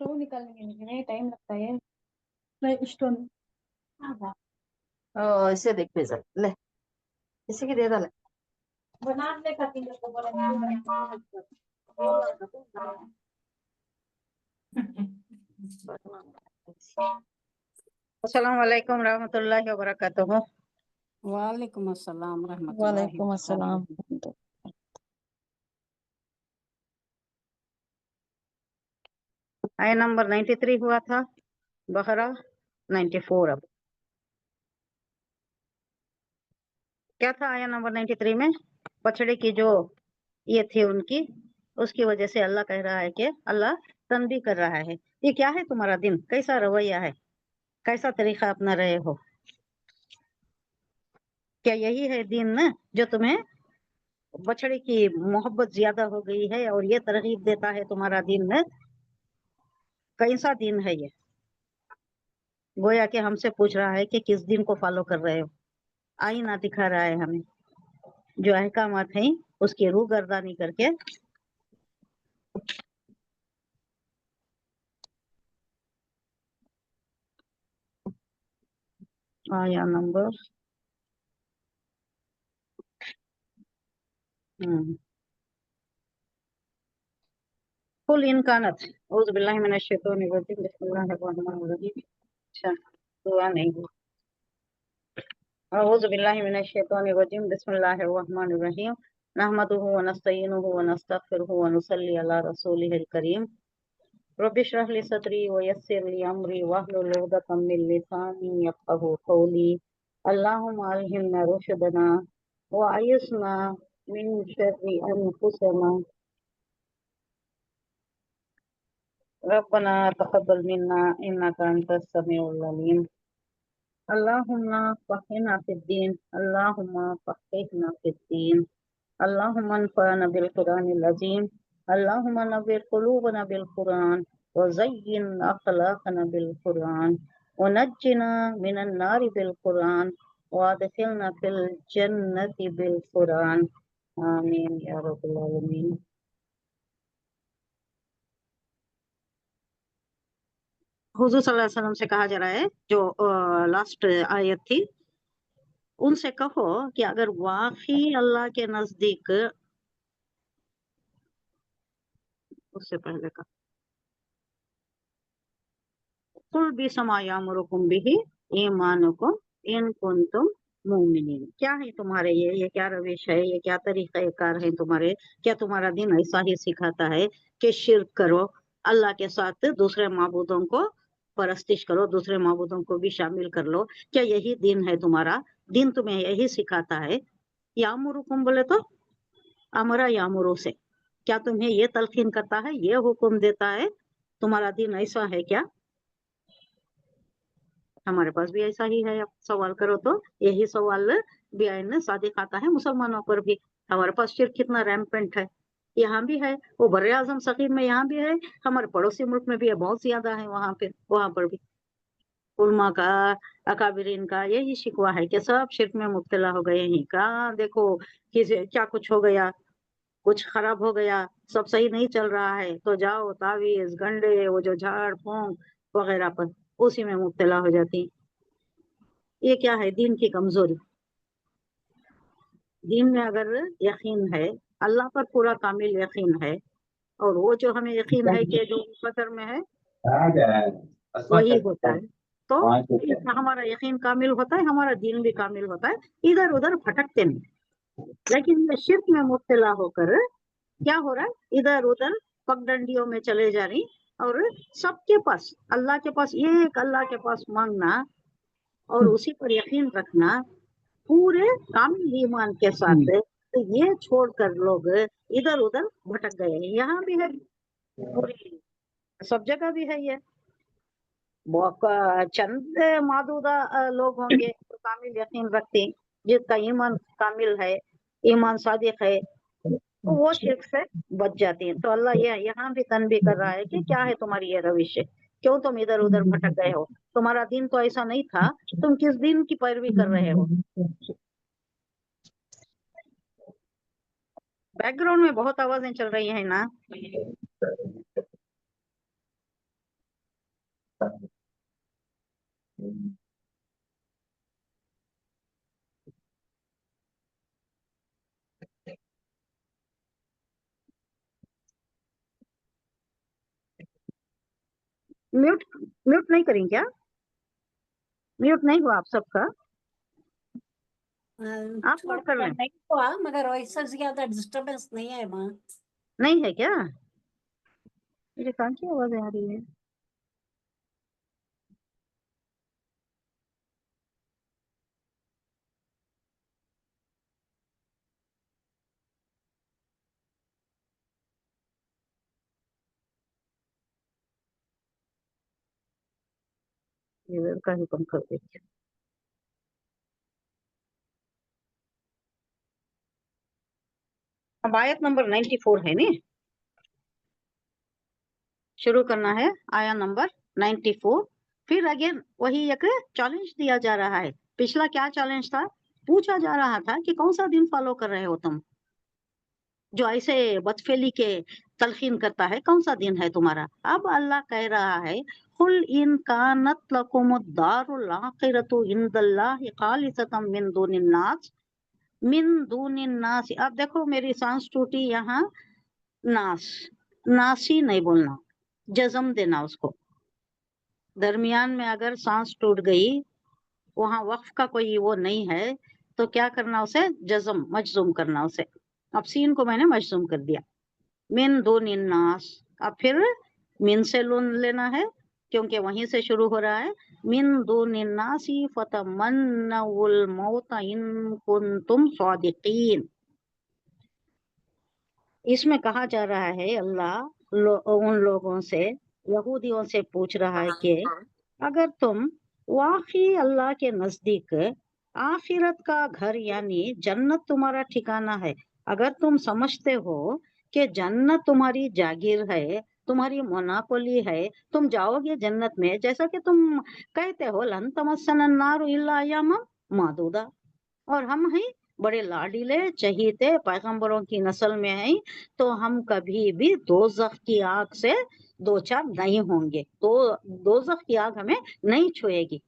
Stove निकालने time लगता है नहीं इष्टोन इसे देख पिज्जा ले इसी की दे डाले बनाने का तीन को बोला अस्सलाम वालेकुम रहमतुल्लाहि व बरकातुहू। वालेकुम अस्सलाम रहमतुल्लाहि वालेकुम अस्सलाम। आया नंबर 93 हुआ था, बकरा 94। अब क्या था आया नंबर 93 में? बछड़े की जो ये थी उनकी, उसकी वजह से अल्लाह कह रहा है कि अल्लाह तंबी कर रहा है, ये क्या है तुम्हारा दिन, कैसा रवैया है, कैसा तरीका अपना रहे हो। क्या यही है दिन न जो तुम्हें बछड़े की मोहब्बत ज्यादा हो गई है और ये तरगीब देता है तुम्हारा दिन न? कैसा दिन है ये? गोया कि हमसे पूछ रहा है कि किस दिन को फॉलो कर रहे हो। आईना दिखा रहा है हमें, जो अहकामात हैं उसकी रूगर्दानी करके आया नंबर कुल इनकानत औज़ु बिल्लाहि मिनश शैतानिर रजीम बिस्मिल्लाहिर रहमानिर रहीम। अच्छा दुआ नहीं हुई। औज़ु बिल्लाहि मिनश शैतानिर रजीम बिस्मिल्लाहिर रहमानिर रहीम। नहमदुहु व नस्तईनुहु व नस्तगफिरुहु व नुसल्ली अला रसूलिहिल करीम। रब्बि इश्रह ली सदरी व यस्सिर ली अमरी वहलुल उक़दतम मिन लिसानी यफ़क़हू क़ौली। अल्लाहुम्मा अल्हिमना रुशदना व अय्यिज़ना मिन शर्रि अनफुसिना। रब्बना तक़ब्बल मिन्ना इन्नका अंतस समीउल अलीम। अल्लाहुम्मा फ़क़िहना फ़िद्दीन, अल्लाहुम्मा फ़क़िहना फ़िद्दीन, अल्लाहुम्मा अन्फ़अना बिल क़ुरआनिल अज़ीम, अल्लाहुम्मा नव्विर क़ुलूबना बिल क़ुरआन व ज़य्यिन अख़लाक़ना बिल क़ुरआन व नज्जिना मिनन नारि बिल क़ुरआन व अदखिलना फिल जन्नति बिल क़ुरआन। आमीन या रब्बल आलमीन। हुजूर सल्लल्लाहु अलैहि वसल्लम से कहा जा रहा है, जो लास्ट आयत थी, उनसे कहो कि अगर वाकई अल्लाह के नजदीक, उससे पहले का कुल भी समायामुरुकुम बिही ईमानुकुम इन कुंतुम मुमिनीन। क्या है तुम्हारे ये क्या रविश है, ये क्या तरीका कार है तुम्हारे? क्या तुम्हारा दिन ऐसा ही सिखाता है कि शिर्क करो, अल्लाह के साथ दूसरे माबूदों को परस्तिश करो, दूसरे माबूदों को भी शामिल कर लो? क्या यही दिन है तुम्हारा? दिन तुम्हें यही सिखाता है? यामुरुकुम बोले तो अमरा यामुरु से, क्या तुम्हें ये तलकीन करता है, ये हुक्म देता है? तुम्हारा दिन ऐसा है क्या? हमारे पास भी ऐसा ही है। आप सवाल करो तो यही सवाल भी आयन सादिक आता है मुसलमानों पर भी। हमारे पास शिर्क कितना रैम्पेंट है, यहाँ भी है, वो बर्रे आजम सकीम में यहाँ भी है, हमारे पड़ोसी मुल्क में भी है, बहुत ज्यादा है वहां पर भी। उलमा का, अकाबिरीन का यही शिकवा है कि सब शिर्क में मुब्तला हो गए हैं। कहाँ देखो किसी क्या कुछ हो गया, कुछ खराब हो गया, सब सही नहीं चल रहा है तो जाओ तावीज गंडे, वो जो झाड़ फूंक वगैरह पर उसी में मुब्तला हो जाती। ये क्या है? दीन की कमजोरी। दीन में अगर यकीन है, अल्लाह पर पूरा कामिल यकीन है, और वो जो हमें यकीन है कि जो कदर में है वही होता है, तो इसमें हमारा यकीन कामिल होता है, हमारा दीन भी कामिल होता है, इधर उधर भटकते नहीं। लेकिन ये शिर्क में मुब्तला होकर क्या हो रहा है, इधर उधर पगडंडियों में चले जा रही, और सबके पास अल्लाह के पास, एक अल्लाह के पास मांगना और उसी पर यकीन रखना पूरे कामिल ईमान के साथ, तो ये छोड़कर लोग इधर उधर भटक गए हैं। यहाँ भी है, पूरी सब जगह भी है ये। चंद मादूदा लोग होंगे जो कामिल यकीन रखते हैं, जिसका ईमान कामिल है, ईमान सादिक है, तो वो शिर्क से बच जाती हैं। तो अल्लाह ये यहाँ भी तनबी कर रहा है कि क्या है तुम्हारी ये रविश है, क्यों तुम इधर उधर भटक गए हो? तुम्हारा दिन तो ऐसा नहीं था, तुम किस दिन की पैरवी कर रहे हो? बैकग्राउंड में बहुत आवाजें चल रही है ना। म्यूट म्यूट नहीं करें क्या? म्यूट नहीं हुआ आप सबका? आप थोड़ा म्यूट कर लें। नहीं हुआ, मगर वैसा ज्यादा डिस्टरबेंस नहीं है माँ। नहीं है क्या? मुझे कहाँ की आवाज आ रही है? ये का ही कम कर देती हूँ। अब आयत नंबर 94 है नी, शुरू करना है आया नंबर 94। फिर अगेन वही एक चैलेंज दिया जा रहा है। पिछला क्या चैलेंज था? पूछा जा रहा था कि कौन सा दिन फॉलो कर रहे हो तुम, जो ऐसे बदफेली के तलखीन करता है, कौन सा दिन है तुम्हारा? अब अल्लाह कह रहा है, कुल इन कानत लकुमुद्दारुल आखिरतु इंदल्लाहि खालिसतम मिन दूनिन नास। अब देखो मेरी सांस टूटी, यहाँ नास, नासी नहीं बोलना, जज़म देना उसको। दरमियान में अगर सांस टूट गई, वहां वक्फ का कोई वो नहीं है, तो क्या करना? उसे जज़म, मजजूम करना उसे। अब सीन को मैंने मजजूम कर दिया, मिन दूनिन नास। अब फिर मिन से लून लेना है, क्योंकि वहीं से शुरू हो रहा है। मिन दूनिन नासी फतमन्नउल मौत इन कुंतुम सादिकीन। इसमें कहा जा रहा है, अल्लाह उन लोगों से, यहूदियों से पूछ रहा है कि अगर तुम वाकई अल्लाह के नजदीक आखिरत का घर यानी जन्नत तुम्हारा ठिकाना है, अगर तुम समझते हो कि जन्नत तुम्हारी जागीर है, तुम्हारी मोनापोली है, तुम जाओगे जन्नत में, जैसा कि तुम कहते हो लन तमस्सनन नारु इल्ला अय्यामम मादूदा, और हम हैं बड़े लाडीले चहीते पैगंबरों की नस्ल में हैं, तो हम कभी भी दोज़ख की आग से दो चार नहीं होंगे, तो दोज़ख की आग हमें नहीं छुएगी।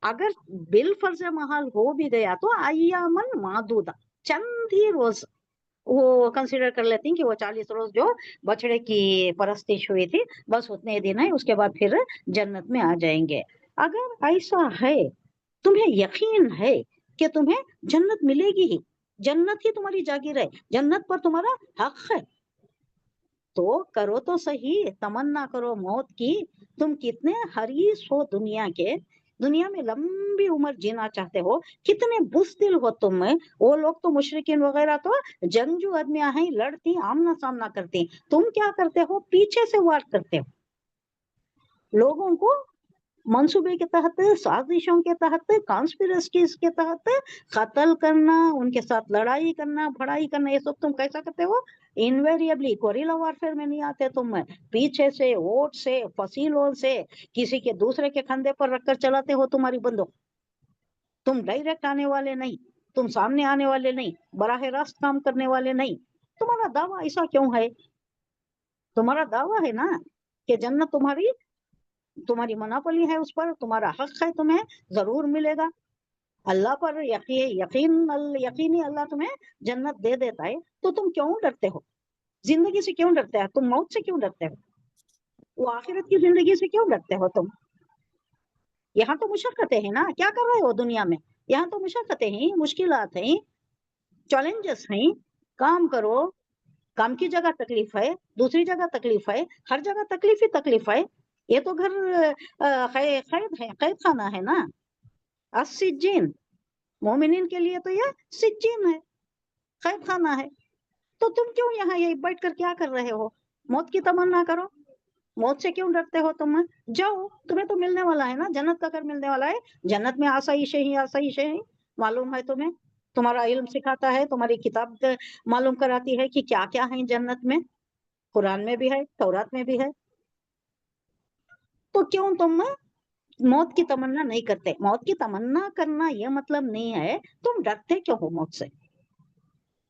अगर बिल फर्ज महल हो भी गया तो अय्यामन मादूदा, चंद ही रोज वो कंसीडर कर लेती हैं कि वो 40 रोज जो बछड़े की परस्तिश हुई थी, बस उतने दिन है, उसके बाद फिर जन्नत में आ जाएंगे। अगर ऐसा है, तुम्हें यकीन है कि तुम्हें जन्नत मिलेगी ही, जन्नत ही तुम्हारी जागीर है, जन्नत पर तुम्हारा हक है, तो करो तो सही, तमन्ना करो मौत की। तुम कितने हरीस हो दुनिया के, दुनिया में लंबी उम्र जीना चाहते हो, कितने बुज़दिल हो तुम। वो लोग तो मुशरिकीन वगैरह तो जंगजू आदमियां हैं, लड़ती आमना सामना करती, तुम क्या करते हो? पीछे से वार करते हो, लोगों को मंसूबे के तहत, साजिशों के तहत, कॉन्स्पिरेसीज के तहत कत्ल करना, उनके साथ लड़ाई करना, भड़ाई करना, ये सब तुम कैसा करते हो? इनवेरिएबली कोरिला वारफेयर में नहीं आते तुम, पीछे से, ओट से, फसीलों से, किसी के दूसरे के कंधे पर रखकर चलाते हो तुम्हारी बंदूक। तुम डायरेक्ट आने वाले नहीं, तुम सामने आने वाले नहीं, बराह रास्त काम करने वाले नहीं। तुम्हारा दावा ऐसा क्यों है? तुम्हारा दावा है ना कि जन्नत तुम्हारी मोनोपोली है, उस पर तुम्हारा हक है, तुम्हें जरूर मिलेगा। अल्लाह पर यकीनी अल्लाह तुम्हें जन्नत दे देता है, तो तुम क्यों डरते हो? जिंदगी से क्यों डरते हो तुम? मौत से क्यों डरते हो? वो आखिरत की जिंदगी से क्यों डरते हो तुम? यहाँ तो मुशक्कतें हैं ना, क्या कर रहे हो दुनिया में? यहाँ तो मुशक्कतें हैं, मुश्किलात हैं, चैलेंजेस हैं। काम करो, काम की जगह तकलीफ है, दूसरी जगह तकलीफ है, हर जगह तकलीफ ही तकलीफ है। ये तो घर कैद है, कैद खाना है ना। अस्सिज्जीन, मोमिनीन के लिए तो ये सिज्जीन है, कैद खाना है। तो तुम क्यों यहाँ ये बैठ कर क्या कर रहे हो? मौत की तमन्ना करो, मौत से क्यों डरते हो तुम? जाओ, तुम्हें तो मिलने वाला है ना, जन्नत का घर मिलने वाला है। जन्नत में आसाइशें ही आसाइशें हैं, मालूम है तुम्हें, तुम्हारा इल्म सिखाता है, तुम्हारी किताब मालूम कराती है कि क्या क्या है जन्नत में, कुरान में भी है, तौरात में भी है। तो क्यों तुम मौत की तमन्ना नहीं करते? मौत की तमन्ना करना यह मतलब नहीं है, तुम डरते क्यों हो मौत से?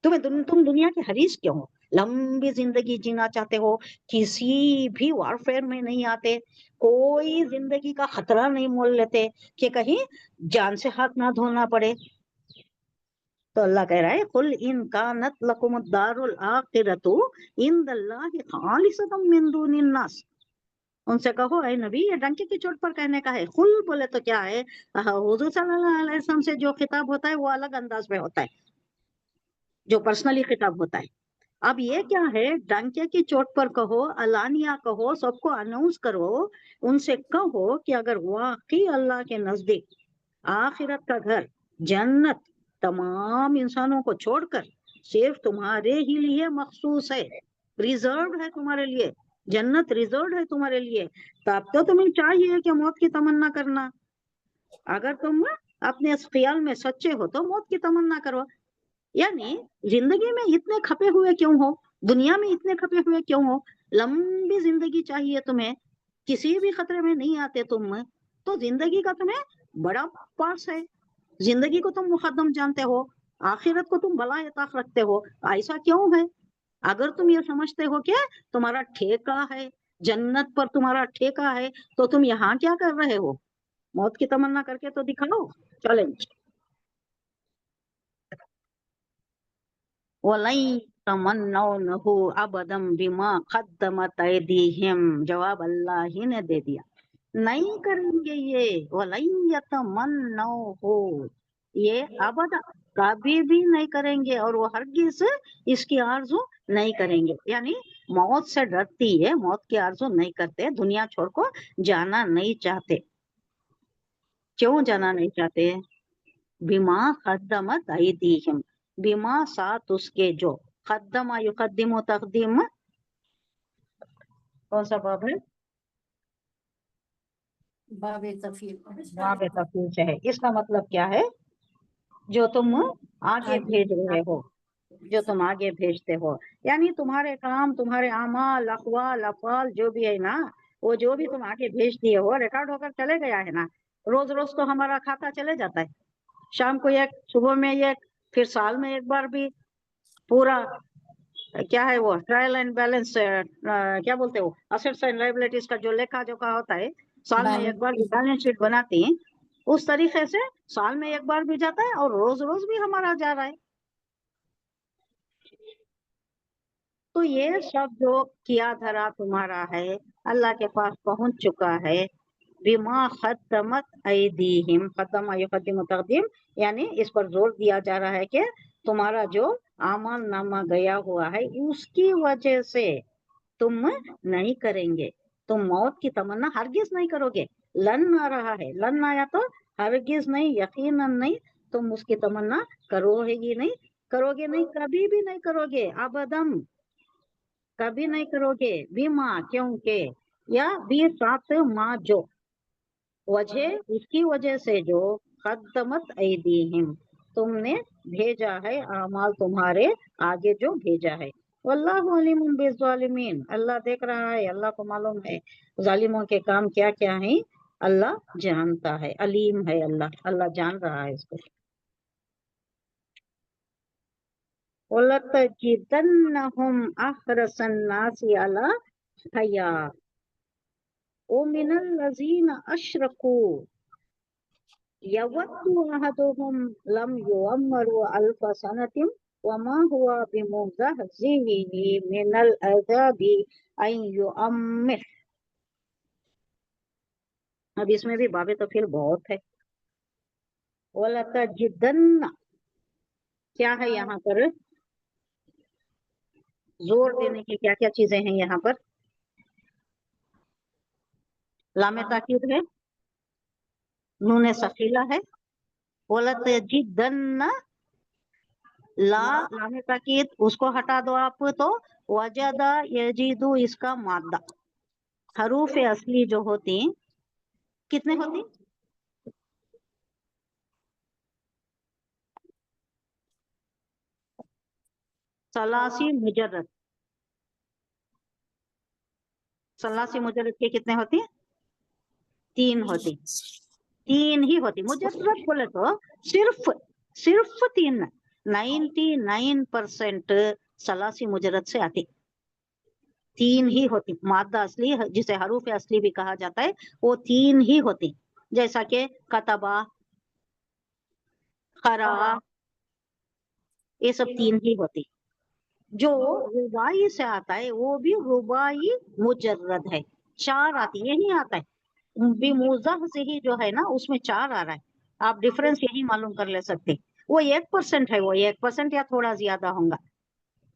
तुम दुनिया के हरीस क्यों हो? लंबी जिंदगी जीना चाहते हो, किसी भी वारफेयर में नहीं आते, कोई जिंदगी का खतरा नहीं मोल लेते कि कहीं जान से हाथ ना धोना पड़े। तो अल्लाह कह रहा है कुल इन कानत लकुमुद्दारुल आखिरतु इंदल्लाहि खालिसतम मिन दुनिन नास। उनसे कहो ऐ नबी, ये डंके की चोट पर कहने का है। कुल बोले तो क्या है, हुजूर सल्लल्लाहु अलैहि वसल्लम से जो खिताब होता है वो अलग अंदाज में होता है, जो पर्सनली खिताब होता है। अब ये क्या है, डंके की चोट पर कहो, अलानिया कहो, सबको अनाउंस करो, उनसे कहो कि अगर वाकई अल्लाह के नजदीक आखिरत का घर जन्नत तमाम इंसानों को छोड़कर सिर्फ तुम्हारे ही लिए मखसूस है, रिजर्व है तुम्हारे लिए, जन्नत रिजर्व है तुम्हारे लिए, तब तो तुम्हें चाहिए कि मौत की तमन्ना करना। अगर तुम अपने इस ख्याल में सच्चे हो तो मौत की तमन्ना करो। यानी जिंदगी में इतने खपे हुए क्यों हो, दुनिया में इतने खपे हुए क्यों हो, लंबी जिंदगी चाहिए तुम्हें, किसी भी खतरे में नहीं आते तुम, तो जिंदगी का तुम्हें बड़ा पास है, जिंदगी को तुम मुकद्दम जानते हो, आखिरत को तुम बला ताक रखते हो। ऐसा क्यों है? अगर तुम ये समझते हो कि तुम्हारा ठेका है, जन्नत पर तुम्हारा ठेका है, तो तुम यहाँ क्या कर रहे हो? मौत की तमन्ना करके तो दिखाओ, चैलेंज। वलई तमन्नौनहु अबदम बिमा क़द्दमत ऐदीहिम, जवाब अल्लाह ही ने दे दिया, नहीं करेंगे ये। वलई यतमन्नौहु, ये अबद कभी भी नहीं करेंगे, और वो हरगिज इसकी आरज़ू नहीं करेंगे। यानी मौत से डरती है, मौत की आरज़ू नहीं करते, दुनिया छोड़ को जाना नहीं चाहते। क्यों जाना नहीं चाहते? बिमा क़द्दमत ऐदीहिम, बिमा साथ उसके जो, क़द्दमा युक़द्दिमु तक़दीम, कौन सा बाब है? बाबे तफील। बाब तफसील से है। इसका मतलब क्या है? जो तुम आगे भेज रहे हो, जो तुम आगे भेजते हो, यानी तुम्हारे काम, तुम्हारे अमाल, अक़वाल, अफ़आल जो भी है ना, वो जो भी तुम आगे भेज दिए हो रिकॉर्ड होकर चले गया है ना। रोज रोज तो हमारा खाता चले जाता है, शाम को एक, सुबह में एक, फिर साल में एक बार भी पूरा क्या है वो ट्रायल एंड बैलेंस, क्या बोलते हो, असेट्स एंड लायबिलिटीज का जो लेखा जोखा होता है, साल में एक बार बैलेंस शीट बनाती है, उस तरीके से साल में एक बार भी जाता है और रोज रोज भी हमारा जा रहा है। तो ये सब जो किया धरा तुम्हारा है अल्लाह के पास पहुंच चुका है। बिमा क़द्दमत ऐदीहिम, क़द्दमा युक़द्दिमु तक़दीम, यानी इस पर जोर दिया जा रहा है कि तुम्हारा जो आमल नामा गया हुआ है उसकी वजह से तुम नहीं करेंगे, तुम मौत की तमन्ना हरगिज नहीं करोगे। लन आ रहा है, लन आया तो हरगिज नहीं, यकीनन नहीं, तुम उसकी तमन्ना करोगे नहीं, करोगे नहीं, कभी भी नहीं करोगे, अबदम कभी नहीं करोगे। बीमा क्योंकि, या बी साथ माँ जो, वजह उसकी वजह से जो, क़द्दमत ऐदीहिम, तुमने भेजा है अमाल तुम्हारे आगे जो भेजा है। वल्लाहु अलीमुन बिज़्ज़ालिमीन, अल्लाह देख रहा है, अल्लाह को मालूम है जालिमों के काम क्या क्या है, अल्लाह जानता है, अलीम है अल्लाह, अल्लाह जान रहा है इसको। वलतजिदन्नहुम अहरसन नासी अला हया वमिनल लज़ीना अशरकू यवद्दु अहदुहुम लम युअम्मरु अल्फ सनतिन वमा हुवा बिमुज़हज़िही मिनल अज़ाबि अन युअम्मिर। अब इसमें भी बाबे तो फिर बहुत है। वलतजिदन्न क्या है यहाँ पर, जोर देने की क्या क्या चीजें हैं यहाँ पर? लामे ताकीद है, नूने सकीला है, वलतजिदन्न, लामे ताकीद उसको हटा दो आप तो वजदा यजीदु इसका मादा। हरूफ असली जो होती कितने होती? सलासी मुजर्रद, सलासी मुजर्रद के कितने होती? 3 होती, 3 ही होती। मुजर्रद बोले तो सिर्फ 3, 99% सलासी मुजरद से आती, 3 ही होती। मादा असली जिसे हरूफ असली भी कहा जाता है वो 3 ही होती, जैसा कि कतबा, खरा, ये सब 3 ही होती। जो रुबाई से आता है वो भी रुबाई मुजर्रद है, 4 आती, यही आता है बिमुज़ह से ही जो है ना उसमें 4 आ रहा है। आप डिफरेंस यही मालूम कर ले सकते, वो 1% है, वो 1% या थोड़ा ज्यादा होगा।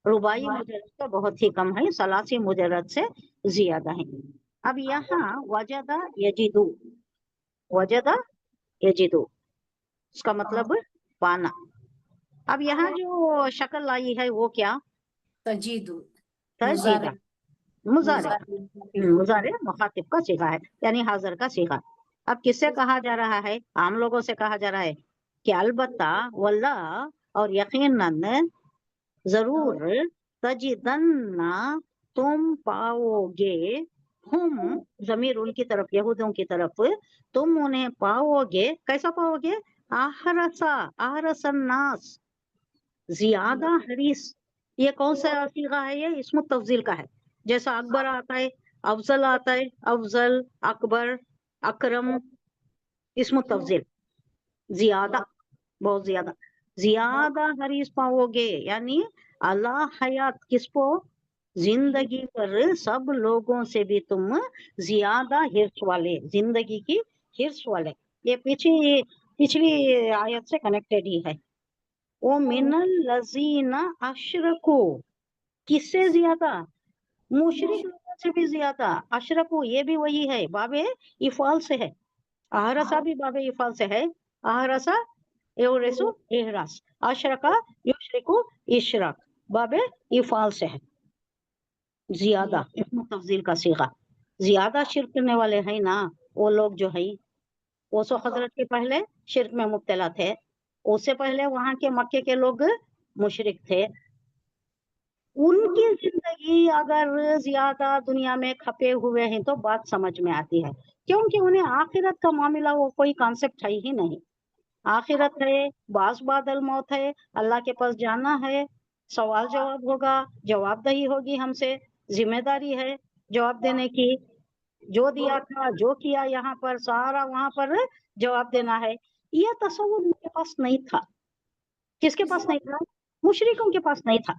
रुबाई मुजर्रद तो बहुत ही कम है, सलासी मुजर्रद से ज्यादा है। अब यहाँ वजदा यजिदु, वजदा यजिदु उसका मतलब पाना। अब यहाँ जो शक्ल आई है वो क्या? तजीदु, तजीदा, मुजारे, मुजारे मुखातिब का सीगा है, यानी हाजिर का सीगा। अब किससे कहा जा रहा है? आम लोगों से कहा जा रहा है कि अलबत्ता, वल्लाह और यकीनन, जरूर, तजिदन्ना तुम पाओगे, हम जमीर उनकी तरफ, यहूदियों की तरफ, तुम उन्हें पाओगे। कैसा पाओगे? आहरसा, आहरसन्नास, ज्यादा हरीस। ये कौन सा सीगा है? ये इस्मु तफजील का है। जैसा अकबर आता है, अफजल आता है, अफजल, अकबर, अकरम, इस्मु तफजील, ज्यादा, बहुत ज्यादा, ज्यादा हरीस पाओगे, यानी अल्लाह हयात, किसको? जिंदगी पर सब लोगों से भी तुम ज्यादा हिर्स वाले, जिंदगी की हिर्स वाले। ये पिछली आयत से कनेक्टेड ही है। ओ मिनल लजीना अशरकू, किससे ज्यादा? मुशरिक लोगों से भी ज्यादा। अशरकू ये भी वही है, बाबे इफाल से है। आहरसा भी बाबे इफाल से है। आहरसा एवरेसु एहरास, अशरका युशरिकु इशराक, बाबे इफाल से है। ज्यादा इसमें तफजील का सीगा, ज्यादा शिरक करने वाले हैं ना वो लोग जो है, ओस हजरत के पहले शिरक में मुब्तला थे, उससे पहले वहां के मक्के के लोग मुशरिक थे। उनकी जिंदगी अगर ज्यादा दुनिया में खपे हुए हैं तो बात समझ में आती है, क्योंकि उन्हें आखिरत का मामला वो कोई कॉन्सेप्ट है ही नहीं। आखिरत है, बास बादल मौत है, अल्लाह के पास जाना है, सवाल जवाब होगा, जवाबदही होगी हमसे, जिम्मेदारी है जवाब देने की। जो दिया था, जो किया यहाँ पर, सारा वहां पर जवाब देना है। ये तस्वुर उनके पास नहीं था। किसके पास नहीं था? मुशरिकों के पास नहीं था।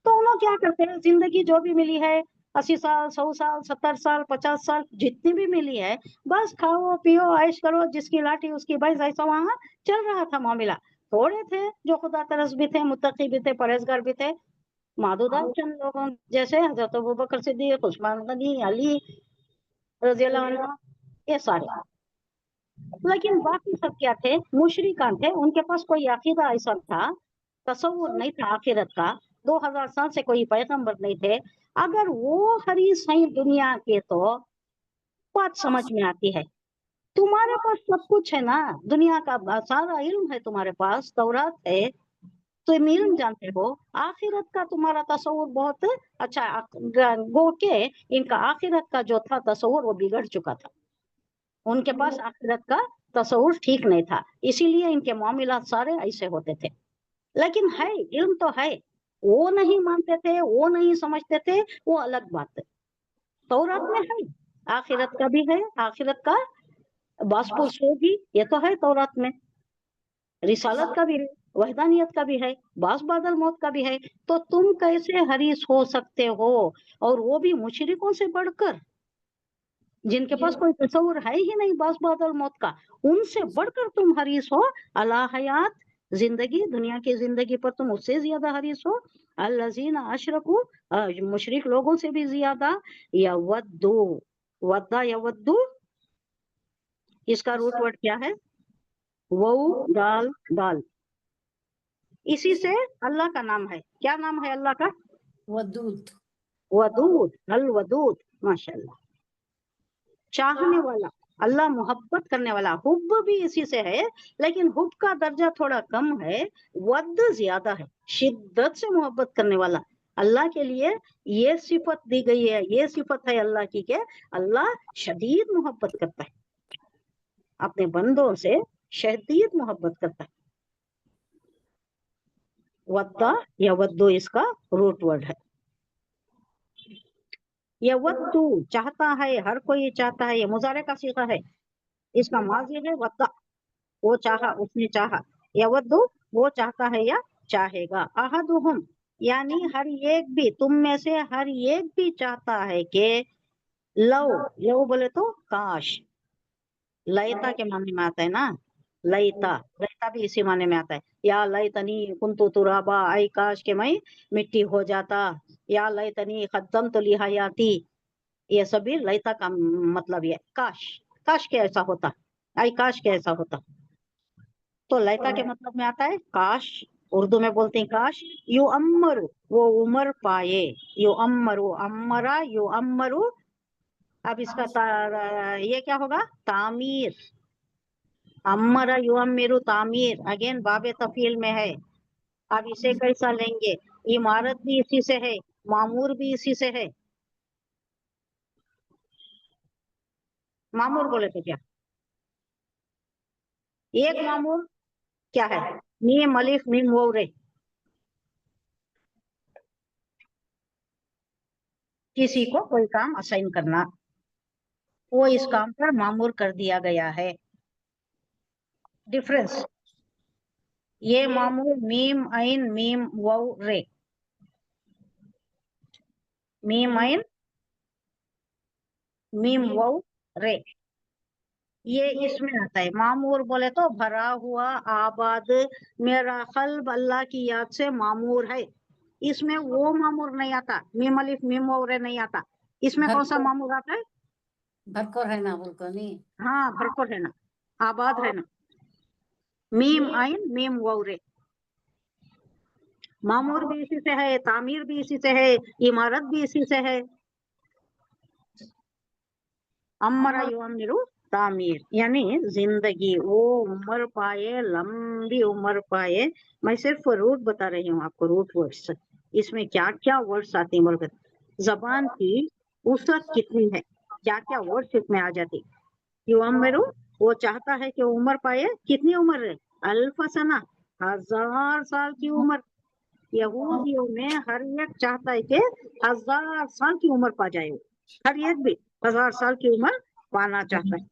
तो उन्होंने क्या करते हैं, जिंदगी जो भी मिली है, 80 साल, 100 साल, 70 साल, 50 साल, जितनी भी मिली है, बस खाओ पियो ऐश करो, जिसकी लाठी उसकी भैंस, ऐसा वहां चल रहा था मामला। थोड़े थे जो खुदा तरस भी थे, मुत्तकी भी थे, परहेजगार भी थे, मादूदात चंद लोगों जैसे हजरत अबू बकर सिद्दीक, उस्मान गनी, अली रज़ियल्लाहु अन्हु, ये सारे। लेकिन बाकी सब क्या थे? मुशरिकान थे। उनके पास कोई अकीदा ऐसा था, तसव्वुर नहीं था आखिरत का। 2000 साल से कोई पैगंबर नहीं थे। अगर वो हरीस हैं दुनिया के तो बात समझ में आती है। तुम्हारे पास सब कुछ है ना, दुनिया का सारा इल्म है तुम्हारे पास, तौरात है, तुम इल्म जानते हो। आखिरत का तुम्हारा तसव्वुर बहुत अच्छा, गो के इनका आखिरत का जो था तसव्वुर वो बिगड़ चुका था। उनके पास आखिरत का तसव्वुर ठीक नहीं था, इसीलिए इनके मामलात सारे ऐसे होते थे। लेकिन है, इल्म तो है, वो नहीं मानते थे, वो नहीं समझते थे, वो अलग बात है। तौरात में है, आखिरत का भी है, आखिरत का बासपुरुष होगी, ये तो है तौरात में। रिसालत का भी है, वहदानियत का भी है, बास बादल मौत का भी है। तो तुम कैसे हरीस हो सकते हो, और वो भी मुशरिकों से बढ़कर, जिनके पास कोई तस्वुर है ही नहीं बास बादल मौत का, उनसे बढ़कर तुम हरीस हो। अला हयात, जिंदगी, दुनिया की जिंदगी पर तुम उससे ज्यादा हरीस हो। अल्लज़ीना अशरकू, मुशरिक लोगों से भी ज्यादा। यवद्दू, वद्दा यवद्दू, इसका रूट वर्ड क्या है? वो दाल, दाल, इसी से अल्लाह का नाम है। क्या नाम है अल्लाह का? वदूद, वदूद, अल वदूद, माशाल्लाह, चाहने वाला, अल्लाह मोहब्बत करने वाला। हुब्ब भी इसी से है, लेकिन हुब्ब का दर्जा थोड़ा कम है, वद ज्यादा है, शिद्दत से मोहब्बत करने वाला। अल्लाह के लिए ये सिफत दी गई है, ये सिफत है अल्लाह की के अल्लाह शदीद मोहब्बत करता है, अपने बंदों से शदीद मोहब्बत करता है। वद्दा यवद्दु इसका रूट वर्ड है। यवद्दु चाहता है, हर कोई चाहता है, ये मुजारे का सीगा है, इसका माजी है वद्दा, वो चाहा, उसने चाहा। यवद्दु वो चाहता है या चाहेगा। अहदुहुम यानी हर एक भी, तुम में से हर एक भी चाहता है कि लव, लव बोले तो काश, लयता के माने में आता है ना, लयता, लयता भी इसी माने में आता है। या लयतनी कुंतु तुराबा, आई काश के मैं मिट्टी हो जाता, या लयतनी खद्दम तो लिहायाती, ये सभी लयता का मतलब ये काश, काश के ऐसा होता, आई काश के ऐसा होता। तो लयता के मतलब में आता है काश, उर्दू में बोलते हैं काश। यू अम्मरु वो उमर पाए, यू अम्मरु, अम्मरा यू अम्मरु। अब इसका ये क्या होगा, तामीर, अम्मरा यू अम्मिरु तामीर, अगेन बाबे तफील में है। अब इसे कैसा लेंगे, इमारत भी इसी से है, मामूर भी इसी से है। मामूर बोले तो क्या, एक मामूर क्या है, मीम अलिफ मीम वाव रे, किसी को कोई काम असाइन करना, वो इस काम पर मामूर कर दिया गया है। डिफरेंस, ये मामूर मीम आइन मीम वाव रे, मीम आइन मीम वाव रे, ये इसमें आता है। मामूर बोले तो भरा हुआ, आबाद, मेरा कल्ब अल्लाह की याद से मामूर है। इसमें वो मामूर नहीं आता, मीम अलिफ मीम वाव रे नहीं आता। इसमें कौन सा मामूर आता है, भरकर है ना बोल नहीं। हाँ भरपूर है ना, आबाद है ना, मीम आइन मीम वाव रे। मामूर भी इसी से है, तामीर भी इसी से है, इमारत भी इसी से है। अमरा युअम्मिरु तामीर यानी जिंदगी, वो उम्र पाए, लंबी उम्र पाए। मैं सिर्फ रूट बता रही हूँ आपको, रूट वर्ड्स, इसमें क्या क्या वर्ड्स आते हैं बोलकर। जबान की वसअत कितनी है, क्या क्या वर्ड्स इसमें आ जाती। युअम्मिरु वो चाहता है कि उम्र पाए, कितनी उम्र है, अल्फ सना 1000 साल की उम्र। यहूदियों में हर एक चाहता है कि 1000 साल की उम्र पा जाए, हर एक भी 1000 साल की उम्र पाना चाहता है।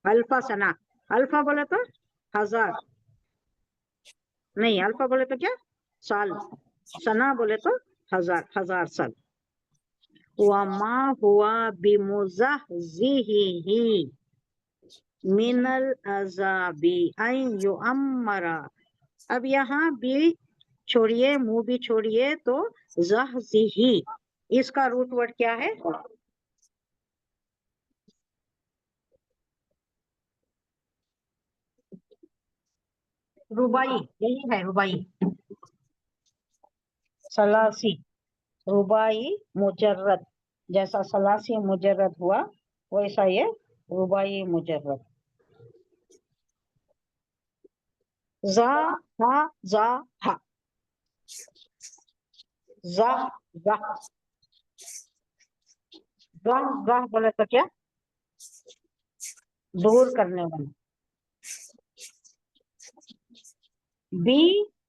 अल्फा सना, अल्फा बोले तो 1000 नहीं, अल्फा बोले तो क्या साल, सना बोले तो 1000, 1000 साल। वमा हुआ बिमुज़हज़िही मिनल अज़ाबी अन युअम्मरा। अब यहाँ भी छोड़िए, मुंह भी छोड़िए, तो ज़हज़िही इसका रूट वर्ड क्या है, रुबाई, यही है रुबाई, सलासी, रुबाई मुजर्रद, जैसा सलासी मुजर्रद हुआ वैसा ये रुबाई मुजर्रद। जा हा जा हा, जा जा जा जा बोले तो क्या, दूर करने वाला। बी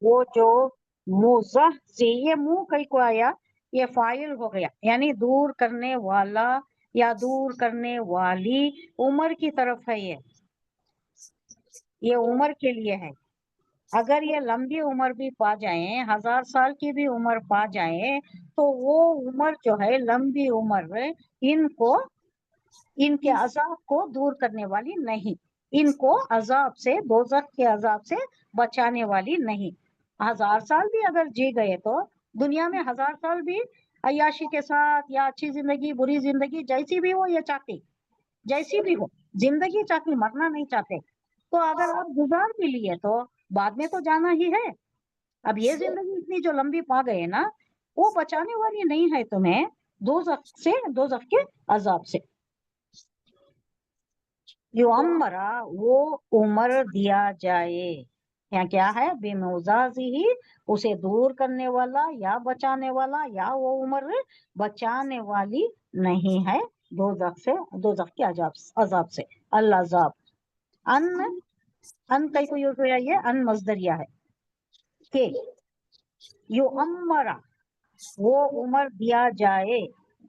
वो जो, मुजह से ये मुंह कहीं को आया, ये फाइल हो गया, यानी दूर करने वाला या दूर करने वाली, उम्र की तरफ है ये उम्र के लिए है। अगर ये लंबी उम्र भी पा जाए, 1000 साल की भी उम्र पा जाए, तो वो उम्र जो है लंबी उम्र, इनको, इनके अजाब को दूर करने वाली नहीं, इनको अजाब से, दोजख के अजाब से बचाने वाली नहीं। 1000 साल भी अगर जी गए तो दुनिया में 1000 साल भी अय्याशी के साथ, या अच्छी जिंदगी बुरी जिंदगी जैसी भी हो, ये चाहती, जैसी भी हो जिंदगी चाहती, मरना नहीं चाहते। तो अगर आप गुजार भी लिए तो बाद में तो जाना ही है। अब ये जिंदगी इतनी जो लंबी पा गए ना, वो बचाने वाली नहीं है तुम्हें दोजख से, दोजख के अजाब से। युअम्मरा वो उम्र दिया जाए, यहाँ क्या है, बेमुजाजी, उसे दूर करने वाला या बचाने वाला, या वो उम्र बचाने वाली नहीं है दोजख से, दोजख के अजाब से। अल अजाब, अन, अन कई को यूज हुआ, ये अन मजदरिया है के, युअम्मरा वो उम्र दिया जाए,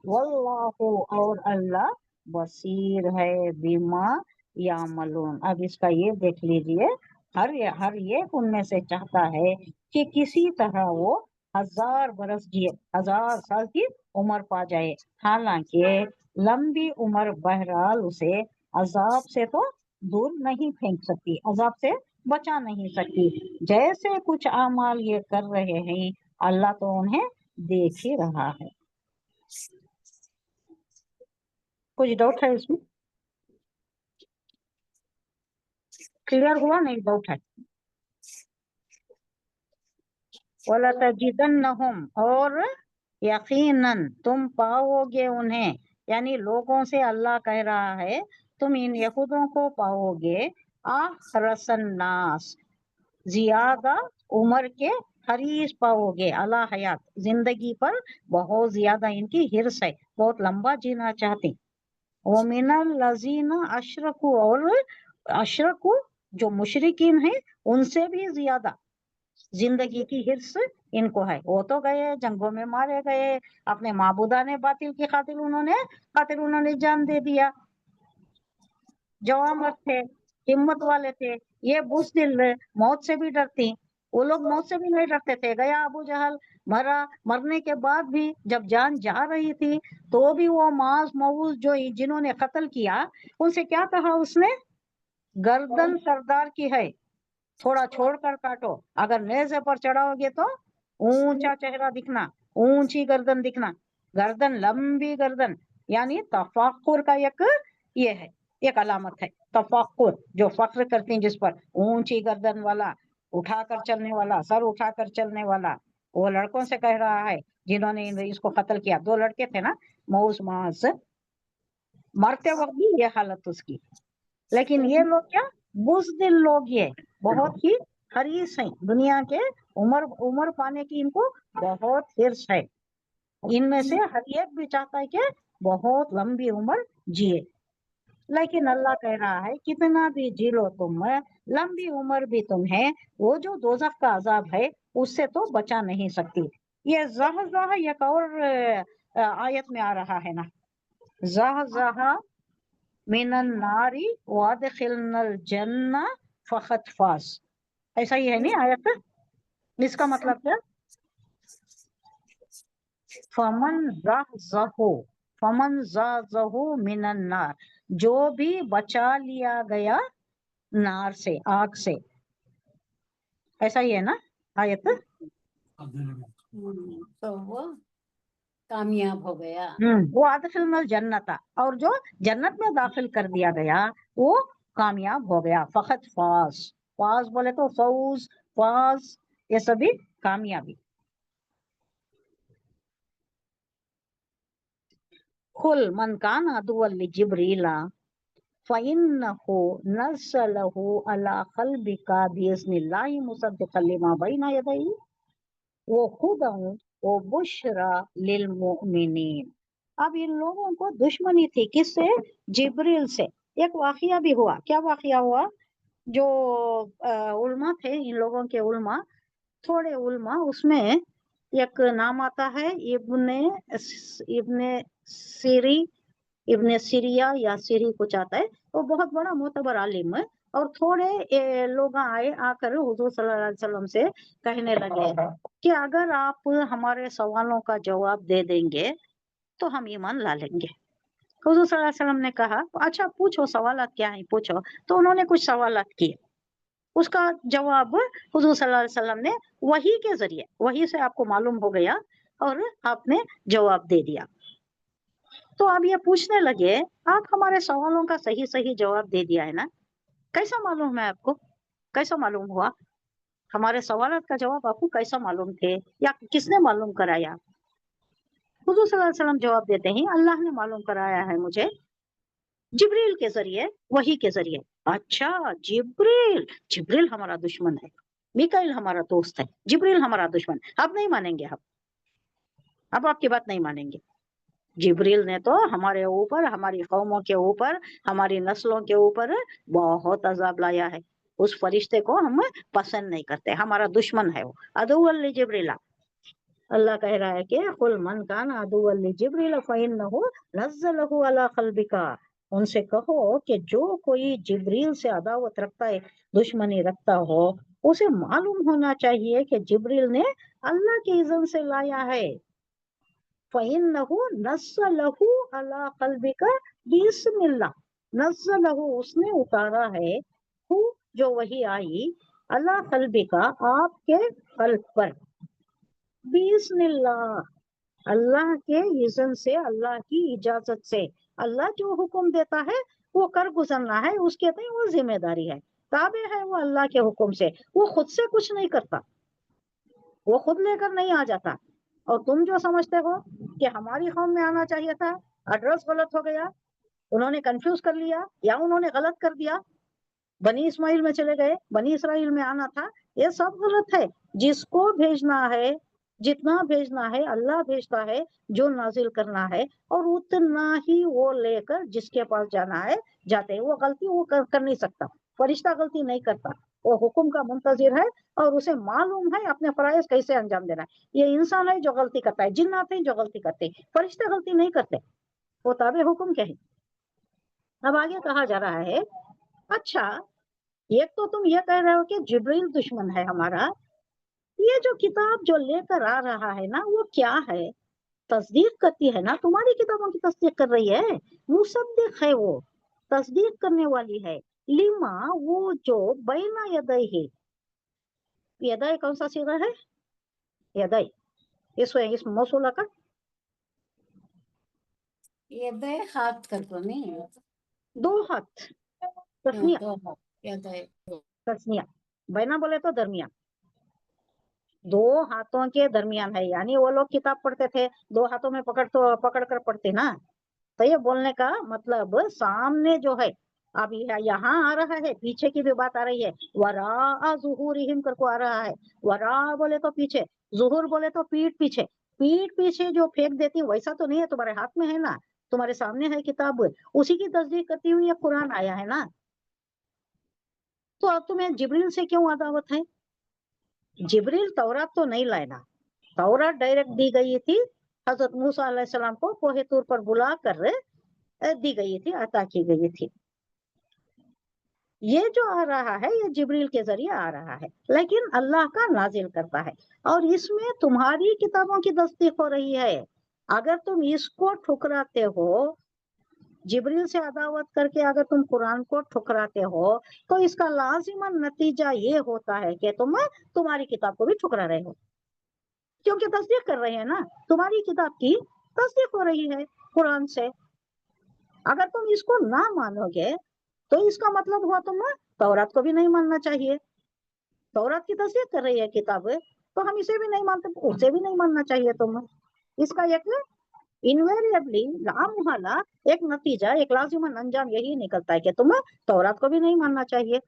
वल्लाहु और अल्लाह बसीर है बिमा यामलून। अब इसका ये देख लीजिए, हर एक उनमें से चाहता है कि किसी तरह वो 1000 बरस जिए, 1000 साल की उम्र पा जाए। हालांकि लंबी उम्र बहरहाल उसे अजाब से तो दूर नहीं फेंक सकती, अजाब से बचा नहीं सकती। जैसे कुछ अमाल ये कर रहे हैं, अल्लाह तो उन्हें देख ही रहा है। कुछ डाउट है इसमें? क्लियर हुआ? नहीं डाउट है? वला तजिदन्नहुम और यकीनन तुम पाओगे उन्हें, यानी लोगों से अल्लाह कह रहा है तुम इन यहूदों को पाओगे अहरसन नास, ज्यादा उम्र के हरीस पाओगे, अला हयात जिंदगी पर बहुत ज्यादा इनकी हिर्स है, बहुत लंबा जीना चाहती। वो मिनल लजीना अशरकू और अशरकू जो मुशरिकीन है उनसे भी ज्यादा जिंदगी की हिर्स इनको है। वो तो गए जंगों में मारे गए, अपने माबूदा ने बातिल की खातिर उन्होंने जान दे दिया। जवामत थे, हिम्मत वाले थे। ये बुज़दिल मौत से भी डरती, वो लोग मौत से भी नहीं डरते थे। गया अबू जहल, मरा, मरने के बाद भी जब जान जा रही थी तो भी वो माज मऊज जो जिन्होंने कत्ल किया उनसे क्या कहा उसने, गर्दन सरदार की है, थोड़ा छोड़कर काटो, अगर नेज़े पर चढ़ाओगे तो ऊंचा चेहरा दिखना, ऊंची गर्दन दिखना, गर्दन लंबी गर्दन, यानी तफाकुर का ये है, एक अलामत है तफाकुर, जो फख्र करती हैं जिस पर, ऊंची गर्दन वाला, उठाकर चलने वाला, सर उठाकर चलने वाला। वो लड़कों से कह रहा है जिन्होंने इसको कत्ल किया, 2 लड़के थे ना, मऊस मास, मरते वक्त भी ये हालत उसकी। लेकिन ये लोग क्या, बुज़दिल लोग, ये बहुत ही हरीस हैं दुनिया के, उम्र पाने की इनको बहुत हिर्स है। इनमें से हर एक भी चाहता है कि बहुत लंबी उम्र जिए। लेकिन अल्लाह कह रहा है कितना भी जी लो तुम, लंबी उम्र भी तुम्हें वो जो दोज़ख का अजाब है उससे तो बचा नहीं सकती। ये ज़ह एक और आयत में आ रहा है ना, ज़ह मिनन नारी वादखिलनल जन्ना फखत फास, ऐसा ही है नहीं आयत? इसका मतलब क्या, फमन ज़हज़हु मिनन नार, जो भी बचा लिया गया नार से, आग से, ऐसा ही है ना आयत? तो वो कामयाब हो गया। वो आदखिलनल जन्नता, और जो जन्नत में दाखिल कर दिया गया वो कामयाब हो गया। फखत फास, फास बोले तो फौज, फास, ये सभी कामयाबी। कुल मन कान अदुव्वन लिजिब्रीला फ़इन्नहु नज़्ज़लहु अला क़ल्बिका बिइज़्निल्लाहि मुसद्दिक़न लिमा बैना यदैहि व हुदन व बुश्रा लिलमुमिनीन। अब इन लोगों को दुश्मनी थी किससे, जिब्रील से। एक वाक़या भी हुआ, क्या वाक़या हुआ, जो उलमा थे इन लोगों के, उलमा, थोड़े उलमा, उसमें एक नाम आता है इब्ने सीरी, इब्ने सीरिया या सीरी कुछ आता है, वो बहुत बड़ा मोतबर आलिम है। और थोड़े लोग आकर हुजूर सल्लल्लाहु अलैहि वसल्लम से कहने लगे कि अगर आप हमारे सवालों का जवाब दे देंगे तो हम ईमान ला लेंगे। हुजूर सल्लल्लाहु अलैहि वसल्लम ने कहा अच्छा पूछो, सवालात क्या है पूछो। तो उन्होंने कुछ सवालात किए, उसका जवाब हुजूर सल्लल्लाहु अलैहि वसल्लम ने वही के जरिए, वही से आपको मालूम हो गया और आपने जवाब दे दिया। तो अब ये पूछने लगे आप हमारे सवालों का सही सही जवाब दे दिया है ना, कैसा मालूम है आपको, कैसा मालूम हुआ, हमारे सवालों का जवाब आपको कैसा मालूम थे, या किसने मालूम कराया? हुजूर सल्लल्लाहु अलैहि वसल्लम जवाब देते हैं अल्लाह ने मालूम कराया है मुझे, जिब्रील के जरिए, वही के जरिए। अच्छा जिब्रील, जिब्रील हमारा दुश्मन है, मिकाइल हमारा दोस्त है, जिब्रील हमारा दुश्मन, अब नहीं मानेंगे हम, अब आपकी बात नहीं मानेंगे। जिब्रील ने तो हमारे ऊपर, हमारी कौमों के ऊपर, हमारी नस्लों के ऊपर बहुत अजाब लाया है। उस फरिश्ते को हम पसंद नहीं करते, हमारा दुश्मन है वो। अदुव्वल लिजिब्रिल, अल्लाह कह रहा है कि कुल मन कान अदुव्वल लिजिब्रिल फइन्नहु नज़्ज़लहु अला क़ल्बिका, उनसे कहो कि जो कोई जिब्रील से अदावत रखता है, दुश्मनी रखता हो, उसे मालूम होना चाहिए कि जिब्रील ने अल्लाह के इज़्न से लाया है। फइन्नहु नज़्ज़लहु अला क़ल्बिका बिस्मिल्लाह, नज़्ज़लहु उसने उतारा है, हु जो वही आई, अला क़ल्बिका आपके कल्ब पर, बिस्मिल्लाह अल्लाह के इज़्न से, अल्लाह की इजाजत से। अल्लाह जो हुक्म देता है वो कर गुजरना है, उसके नहीं वो जिम्मेदारी है, ताबे है वो अल्लाह के हुक्म से, वो खुद से कुछ नहीं करता, वो खुद लेकर नहीं आ जाता। और तुम जो समझते हो कि हमारी कौम में आना चाहिए था, एड्रेस गलत हो गया, उन्होंने कंफ्यूज कर लिया या उन्होंने गलत कर दिया, बनी इस्माइल में चले गए, बनी इसराइल में आना था, ये सब गलत है। जिसको भेजना है, जितना भेजना है अल्लाह भेजता है, जो नाजिल करना है, और उतना ही वो लेकर जिसके पास जाना है जाते हैं। वो गलती वो कर नहीं सकता, फरिश्ता गलती नहीं करता, वो हुक्म का मुंतजिर है और उसे मालूम है अपने फराइज कैसे अंजाम देना है। ये इंसान है जो गलती करता है, जिन्नात है जो गलती करते हैं, फरिश्ते गलती नहीं करते, वो ताबे हुक्म के हैं। अब आगे कहा जा रहा है, अच्छा एक तो तुम ये कह रहे हो कि जिब्रील दुश्मन है हमारा, ये जो किताब जो लेकर आ रहा है ना, वो क्या है? तस्दीक करती है ना, तुम्हारी किताबों की तस्दीक कर रही है, मुसद्दिक है, वो तस्दीक करने वाली है। लिमा, वो जो बैना यदई है, यदई कौन सा सीगा है? यदई इस मौसूला का यदय हाथ कर तो नहीं, दो हाथ, तस्निया, दो हाथ, यदय तस्निया, बैना बोले तो दरमियान, दो हाथों के दरमियान है। यानी वो लोग किताब पढ़ते थे, दो हाथों में पकड़ कर पढ़ते ना, तो ये बोलने का मतलब सामने जो है, अब यहाँ आ रहा है, पीछे की भी बात आ रही है, वरा ज़ुहूरिहिम करको आ रहा है, वरा बोले तो पीछे, ज़ुहूर बोले तो पीठ पीछे, पीठ पीछे जो फेंक देती वैसा तो नहीं है, तुम्हारे हाथ में है ना, तुम्हारे सामने है किताब, उसी की तस्दीक करती हुई ये कुरान आया है ना। तो अब तुम्हें जिब्रील से क्यों अदावत है? जिब्रील तौरात तो नहीं लाए ना, तौरात डायरेक्ट दी गई थी हजरत मूसा अलैहिस्सलाम को, कोहे तूर पर बुला कर दी गई थी, अता की गई थी। ये जो आ रहा है ये जिब्रील के जरिए आ रहा है, लेकिन अल्लाह का नाजिल करता है, और इसमें तुम्हारी किताबों की तस्दीक हो रही है। अगर तुम इसको ठुकराते हो, जिब्रील से अदावत करके अगर तुम कुरान को ठुकराते हो, तो इसका लाजिमन नतीजा ये होता है कि तुम तुम्हारी किताब को भी ठुकरा रहे हो, क्योंकि तस्दीक कर रहे हैं ना, तुम्हारी किताब की तस्दीक हो रही है कुरान से। अगर तुम इसको ना मानोगे तो इसका मतलब हुआ तुम तौरात को भी नहीं मानना चाहिए, तौरात की तस्दीक कर रही है किताब, तो हम इसे भी नहीं मानते, उसे भी नहीं मानना चाहिए तुम। इसका एक इनवेरिएबली लामुहाला एक नतीजा, एक लाजिमन अंजाम यही निकलता है कि तुम तौरात को भी नहीं मानना चाहिए,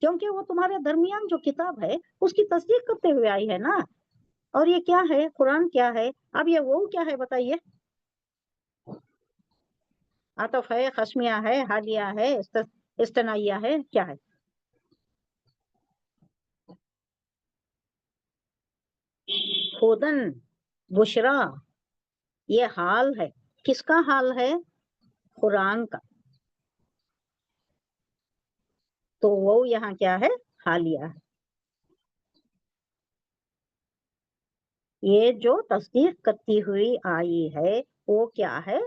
क्योंकि वो तुम्हारे दरमियान जो किताब है उसकी तस्दीक करते हुए आई है ना। और ये क्या है? कुरान क्या है? अब ये वो क्या है बताइए? आतफ है, खस्मिया है, हालिया है, इस्तनाइया है, क्या है? खुदन, बुशरा, ये हाल है, किसका हाल है? कुरान का। तो वो यहाँ क्या है? हालिया है। ये जो तस्दीक करती हुई आई है वो क्या है?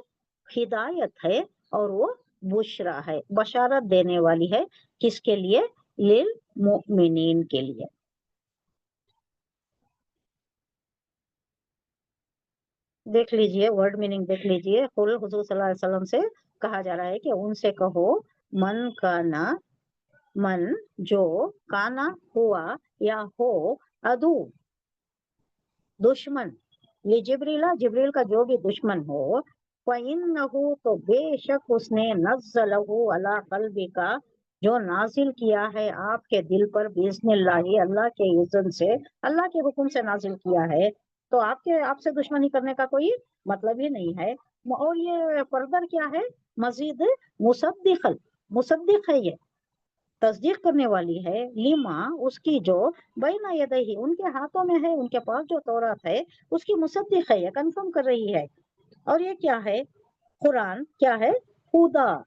हिदायत है, और वो बुशरा है, बशारत देने वाली है, किसके लिए? लिल मुमिनीन के लिए। देख लीजिए, वर्ड मीनिंग देख लीजिए। कुल हुजूर सल्लल्लाहु अलैहि वसल्लम से कहा जा रहा है कि उनसे कहो, मन काना, मन जो, काना हुआ या हो, अदू दुश्मन, ये जिब्रीला, जिब्रील का जो भी दुश्मन हो, फइन्नहु तो बेशक उसने नज़्ज़लहु अला क़ल्बिका जो नाजिल किया है आपके दिल पर, बिइज़्निल्लाहि अल्लाह के इज़्न से, अल्लाह के हुक्म से नाजिल किया है। तो आपसे दुश्मनी करने का कोई मतलब ही नहीं है। और ये फर्दर क्या है? मजीद मुसद्दिक है ये, तस्दीक करने वाली है, लीमा उसकी जो बैना यदैहि उनके हाथों में है, उनके पास जो तौरात है उसकी मुसद्दिक है, ये कंफर्म कर रही है। और ये क्या है? कुरान क्या है? हुदा,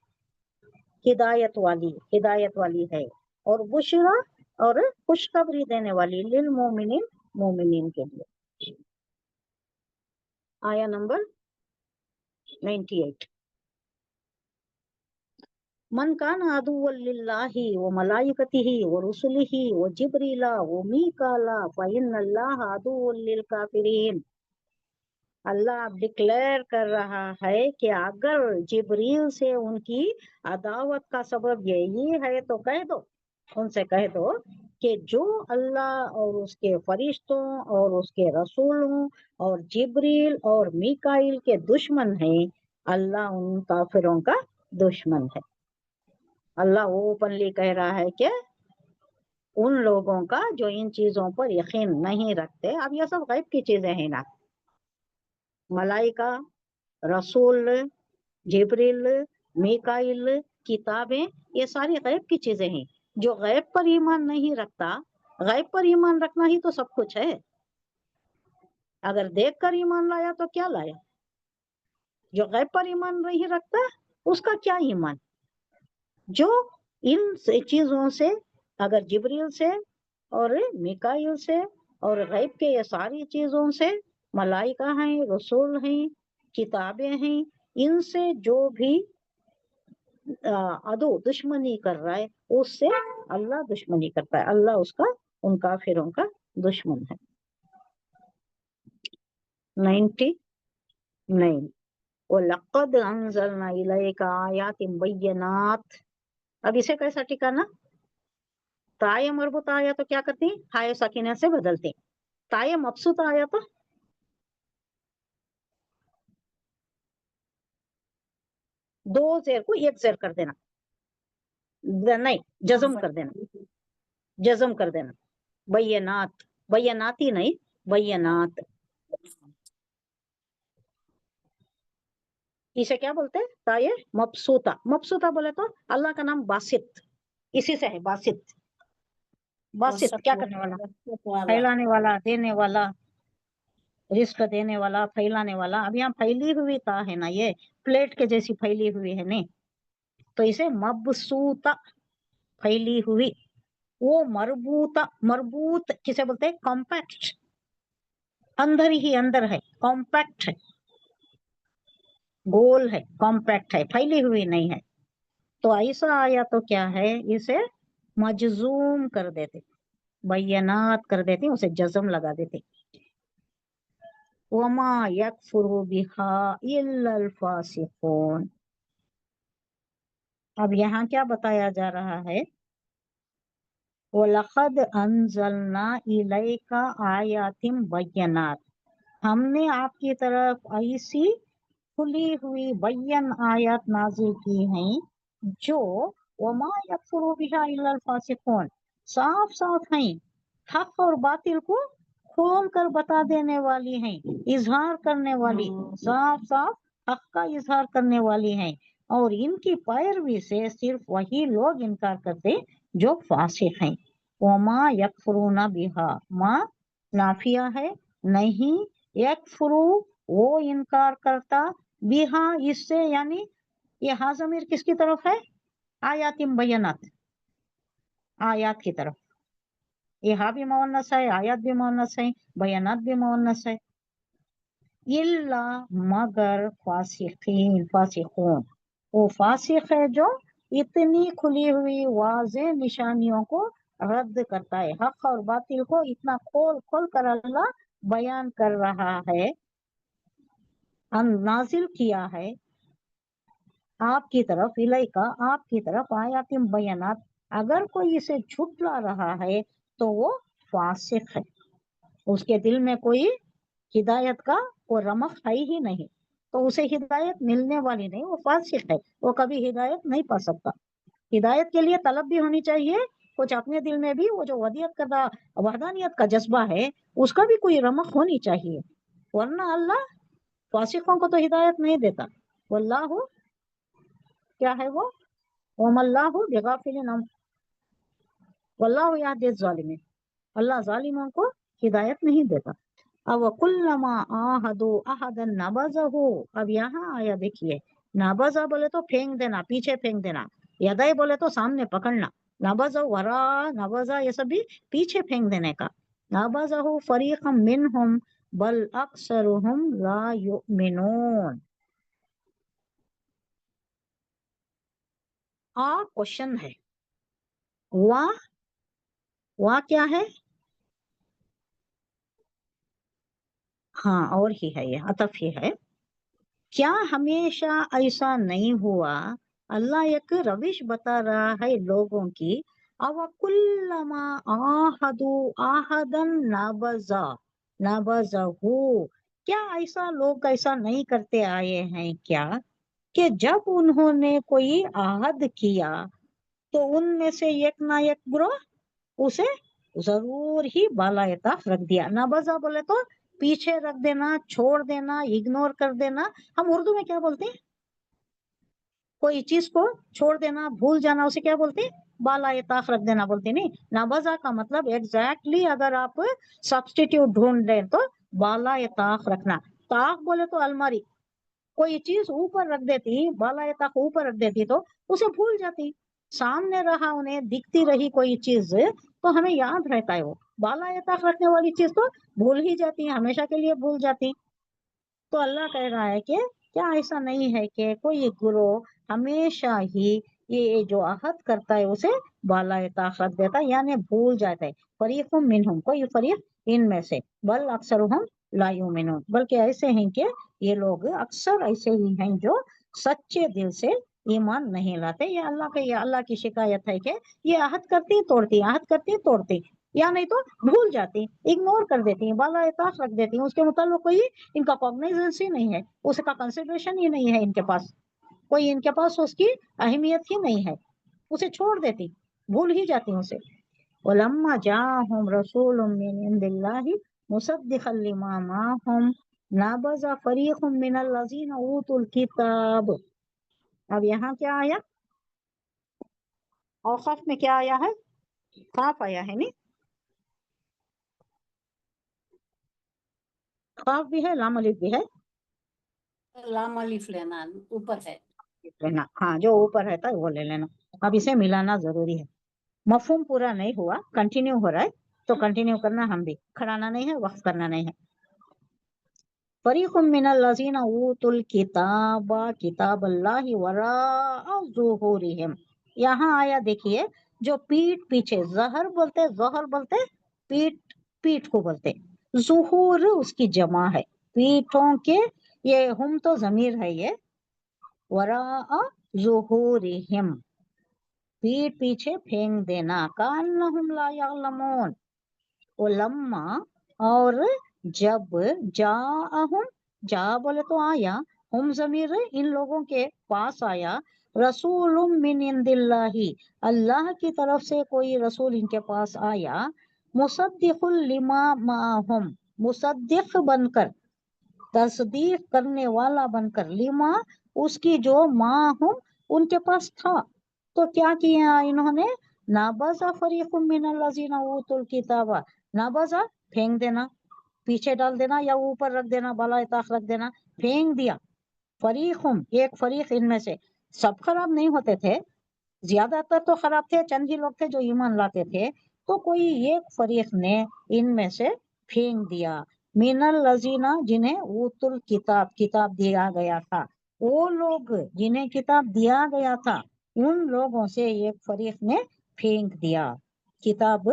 हिदायत वाली है, और बुशरा और खुशखबरी देने वाली, लिल मोमिनीन, मोमिनीन के लिए। आया नंबर 98। मन कान अदुव्वन लिल्लाहि व मलाइकतिहि व रुसुलिहि व जिब्रीला व मीकाला फइन्नल्लाह अदुव्वुन लिल काफिरीन। अल्लाह अब डिक्लेयर कर रहा है कि अगर जिब्रील से उनकी अदावत का सबब यही है तो कह दो, उनसे कह दो कि जो अल्लाह और उसके फरिश्तों और उसके रसूलों और जिब्रील और मीकाइल के दुश्मन हैं, अल्लाह उन काफिरों का दुश्मन है। अल्लाह ओपनली कह रहा है कि उन लोगों का जो इन चीजों पर यकीन नहीं रखते, अब ये सब गैब की चीजें हैं ना, मलाइका, रसूल, जिब्रील, मीकाइल, किताबें, ये सारी गैब की चीजें हैं। जो गैब पर ईमान नहीं रखता, गैब पर ईमान रखना ही तो सब कुछ है। अगर देख कर ईमान लाया तो क्या लाया? जो गैब पर ईमान नहीं रखता उसका क्या ईमान? जो इन चीजों से, अगर जिब्रील से और मीकाइल से और गैब के ये सारी चीजों से, मलाइका हैं, रसूल हैं, किताबें हैं, इनसे जो भी अदो दुश्मनी कर रहा है, उससे अल्लाह दुश्मनी करता है, अल्लाह उसका, उन काफिरों का दुश्मन है। 99। वलक़द अंज़लना इलैका आयातिन बय्यिनात। अब इसे कैसा ठिकाना? ताये मरबूत आया तो क्या करती? हाय सकीना से बदलते। ताये मबसूत आया तो दो जेर को एक जेर कर देना, नहीं जज्म कर देना, जज्म कर देना। बय्यिनात, बय्यिनाती नहीं, बय्यिनात। इसे क्या बोलते हैं? ताये मबसूता। मबसूता बोले तो अल्लाह का नाम बासित, इसी से है बासित। बासित क्या करने वाला? फैलाने वाला, देने वाला, रिस्क देने वाला, फैलाने वाला। अब यहाँ फैली हुई ता है ना, ये प्लेट के जैसी फैली हुई है नहीं, तो इसे मबसूता, फैली हुई। वो मरबूता, मरबूत किसे बोलते हैं? कॉम्पैक्ट, अंदर ही अंदर है, कॉम्पैक्ट है, गोल है, कॉम्पैक्ट है, फैली हुई नहीं है। तो ऐसा आया तो क्या है? इसे मजजूम कर देते, बय्यनात कर देते, उसे जज्म लगा देते। वमा यकफुरु बिहा इल्लल फासिकून। अब यहाँ क्या बताया जा रहा है? वलक़द अंज़लना इलैका आयातिन बय्यिनात। हमने आपकी तरफ ऐसी खुली हुई बय्यन आयत नाजिल की हैं जो वमा यकफुरु बिहा इल्लल फासिकून, साफ साफ हैं, हक और बातिल को खोल कर बता देने वाली हैं, इजहार करने वाली, साफ साफ हक का इजहार करने वाली हैं। और इनकी पैरवी से सिर्फ वही लोग इनकार करते जो फासिक हैं। वमा यकफुरूना बिहा, माँ नाफिया है, नहीं, यकफुरू वो इनकार करता, बिहा इससे, यानी ये हा ज़मीर किसकी तरफ है? आयातिम बय्यनात, आयात की तरफ। ये हा भी मुअन्नस है, आयात भी मुअन्नस है, बय्यनात भी मुअन्नस है। इल्ला मगर फासिकीन, फासिकून, वो फासिक है जो इतनी खुली हुई वाज़ेह निशानियों को रद्द करता है, हक और बातिल को इतना खोल खोल कर अल्लाह बयान कर रहा है, नाजिल किया है आपकी तरफ, इलाइका आपकी तरफ, आयातिम बयानात। अगर कोई इसे झुठला रहा है तो वो फासिक है, उसके दिल में कोई हिदायत का वो रमक है ही नहीं, तो उसे हिदायत मिलने वाली नहीं, वो फासिक है, वो कभी हिदायत नहीं पा सकता। हिदायत के लिए तलब भी होनी चाहिए, कुछ अपने दिल में भी वो जो वदियत का, वहदानियत का जज्बा है, उसका भी कोई रमक होनी चाहिए, वरना अल्लाह फासिकों को तो हिदायत नहीं देता। वल्लाहु क्या है वो? वमल्लाहु बिगाफिलिन वल्लाहु यहदी ज़ालिमीन, अल्लाह जालिमों को हिदायत नहीं देता। अब कुल्लमा आहदु अहदन नबज़हु, अब यहाँ आया देखिए, नबज़ा बोले तो फेंक देना, पीछे फेंक देना, यदाई बोले तो सामने पकड़ना, नबज़ा वरा नबज़ा ये सब भी पीछे फेंक देने का। नबज़हु फरीक़म मिनहुम बल अक्सरुहुम ला युमिनून। आ क्वेश्चन है, वाह क्या है, हाँ और ही है, ये अतफ ही है। क्या हमेशा ऐसा नहीं हुआ, अल्लाह एक रविश बता रहा है लोगों की। अव कुल्लमा आहदु आहदन नबज़ा नबज़हु, क्या ऐसा लोग ऐसा नहीं करते आए हैं क्या कि जब उन्होंने कोई आहद किया तो उनमें से एक ना एक ग्रोह उसे जरूर ही बालाए ताख रख दिया। नबज़ा बोले तो पीछे रख देना, छोड़ देना, इग्नोर कर देना। हम उर्दू में क्या बोलते हैं, कोई चीज को छोड़ देना, भूल जाना, उसे क्या बोलते हैं, बालाए ताख रख देना बोलते हैं। नहीं, नबज़ा का मतलब एग्जैक्टली अगर आप सब्स्टिट्यूट ढूंढ रहे तो बालाए ताख रखना। ताख बोले तो अलमारी, कोई चीज ऊपर रख देती, बालाए ताख ऊपर रख देती तो उसे भूल जाती। सामने रहा, उन्हें दिखती रही कोई चीज तो हमें याद रहता है, वो बालाए ताख रखने वाली चीज तो भूल ही जाती है, हमेशा के लिए भूल जाती। तो अल्लाह कह रहा है कि क्या ऐसा नहीं है कि कोई गुरु हमेशा ही ये जो आहद करता है उसे बालाए ताख रख देता है, यानी भूल जाता है। फरीक़ुम मिनहुम, कोई फरीक इनमें से, बल अक्सरुहुम ला युमिनून, बल्कि ऐसे हैं कि ये लोग अक्सर ऐसे ही हैं जो सच्चे दिल से ईमान नहीं लाते। ये अल्लाह की शिकायत है कि ये आहद करती तोड़ती, आहद करती तोड़ती, या नहीं तो भूल जाती, इग्नोर कर देती, बालाए ताख रख देती, उसके मुताबिक कोई इनका कॉग्निजेंस ही नहीं है, उसका कंसिडरेशन ही नहीं है इनके पास, कोई इनके पास उसकी अहमियत ही नहीं है, उसे छोड़ देती, भूल ही जाती उसे। वलम्मा जाअहुम रसूलुम मिन इंदिल्लाहि मुसद्दिक़न लिमा माअहुम नबज़ फरीक़ुम मिनल लज़ीना ऊतुल किताब। अब यहाँ क्या आया, औक़ाफ में क्या आया है, खाफ आया है, नहीं खाफ भी है, लाम अलिफ भी है, लाम अलिफ लेना, ऊपर है लेना, हाँ जो ऊपर रहता है वो ले लेना। अब इसे मिलाना जरूरी है, मफहूम पूरा नहीं हुआ, कंटिन्यू हो रहा है तो कंटिन्यू करना, हम भी खड़ाना नहीं है, वक्फ करना नहीं है। फरीक़ुम मिनल लज़ीना ऊतुल किताबा किताबल्लाहि वराअ ज़ुहूरिहिम, यहाँ आया देखिए, जो पीठ पीछे, जहर बोलते पीठ, पीठ को बोलते, ज़ुहूर उसकी जमा है, पीठों के, ये हम तो जमीर है, ये वराअ ज़ुहूरिहिम, पीठ पीछे फेंक देना, कान्नहुम ला यअलमून, लम्मा, और जब, जाअहुम, जा बोले तो आया, हम जमीर इन लोगों के पास आया, रसूलुम मिन इंदिल्लाही, अल्लाह की तरफ से कोई रसूल इनके पास आया, मुसद्दिकुल लिमा माहुम, मुसद्दिक बनकर, तस्दीक करने वाला बनकर, लिमा उसकी जो माहुम उनके पास था। तो क्या किया इन्होंने, नबज़ा फरीक़ुम मिनल लज़ीना ऊतुल किताबा, नबज़ा फेंक देना, पीछे डाल देना या ऊपर रख देना, बालाए ताख रख देना, फेंक दिया, फरीक़ुम एक फरीक इनमें से, सब खराब नहीं होते थे, ज्यादातर तो खराब थे, चंद ही लोग थे जो ईमान लाते थे, तो कोई एक फरीक ने इनमें से फेंक दिया, मिनल लजीना जिन्हें ऊतुल किताब, किताब दिया गया था, वो लोग जिन्हें किताब दिया गया था उन लोगों से एक फरीक ने फेंक दिया, किताब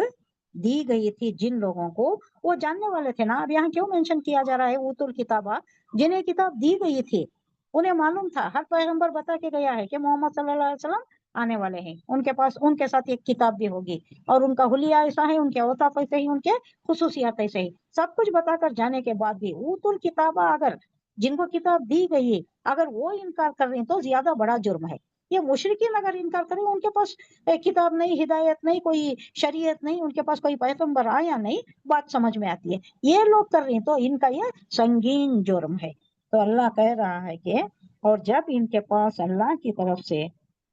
दी गई थी जिन लोगों को, वो जानने वाले थे ना। अब यहाँ क्यों मेंशन किया जा रहा है ऊतुल किताबा, जिन्हें किताब दी गई थी, उन्हें मालूम था, हर पैगंबर बता के गया है कि मोहम्मद सल्लल्लाहु अलैहि वसल्लम आने वाले हैं, उनके पास उनके साथ एक किताब भी होगी, और उनका हुलिया ऐसा है, उनके औताफ ऐसे ही, उनके खुसूसियात ऐसे ही, सब कुछ बताकर जाने के बाद भी ऊतुल किताबा, अगर जिनको किताब दी गई है अगर वो इनकार कर रहे हैं तो ज्यादा बड़ा जुर्म है। ये मुशरिकीन अगर इनकार करें, उनके पास किताब नहीं, हिदायत नहीं, कोई शरीयत नहीं, उनके पास कोई पैगंबर आया नहीं, बात समझ में आती है, ये लोग कर रहे हैं तो इनका ये संगीन जुर्म है। तो अल्लाह कह रहा है कि और जब इनके पास अल्लाह की तरफ से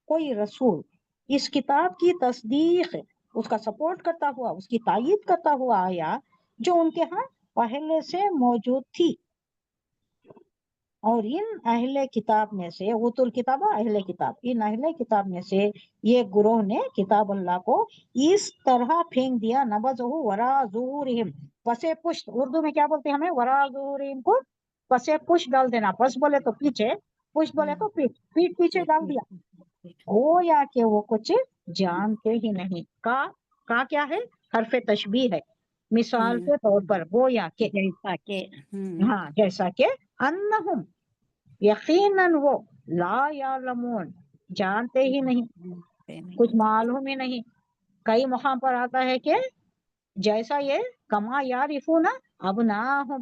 कोई रसूल इस किताब की तस्दीक اس کا سپورٹ کرتا ہوا، اس کی تائید کرتا ہوا آیا جو ان کے ہاں پہلے سے موجود تھی. اور ان اہل کتاب میں سے، اوتل کتاب اہل کتاب، ان اہل کتاب میں سے یہ گروہ نے کتاب اللہ کو اس طرح پھینک دیا، نبذہ وراء ظہورہم، پسے پشت. اردو میں کیا بولتے ہیں ہمیں؟ وراء ظہورہم کو پسے پشت ڈال دینا. پس بولے تو پیچھے، پشت بولے تو پیٹ، پیٹ پیچھے ڈال دیا. گویا کہ وہ کچھ جانتے ہی نہیں. کا کیا ہے؟ حرف تشبیہ ہے. مثال کے طور پر گویا کہ، جیسا کہ ہاں جیسا کہ، انہم، یقیناً وہ، لا یعلمون، جانتے ہی نہیں، کچھ معلوم ہی نہیں. کئی مقام پر آتا ہے کہ جیسا یہ کما یعرفون ابناہم،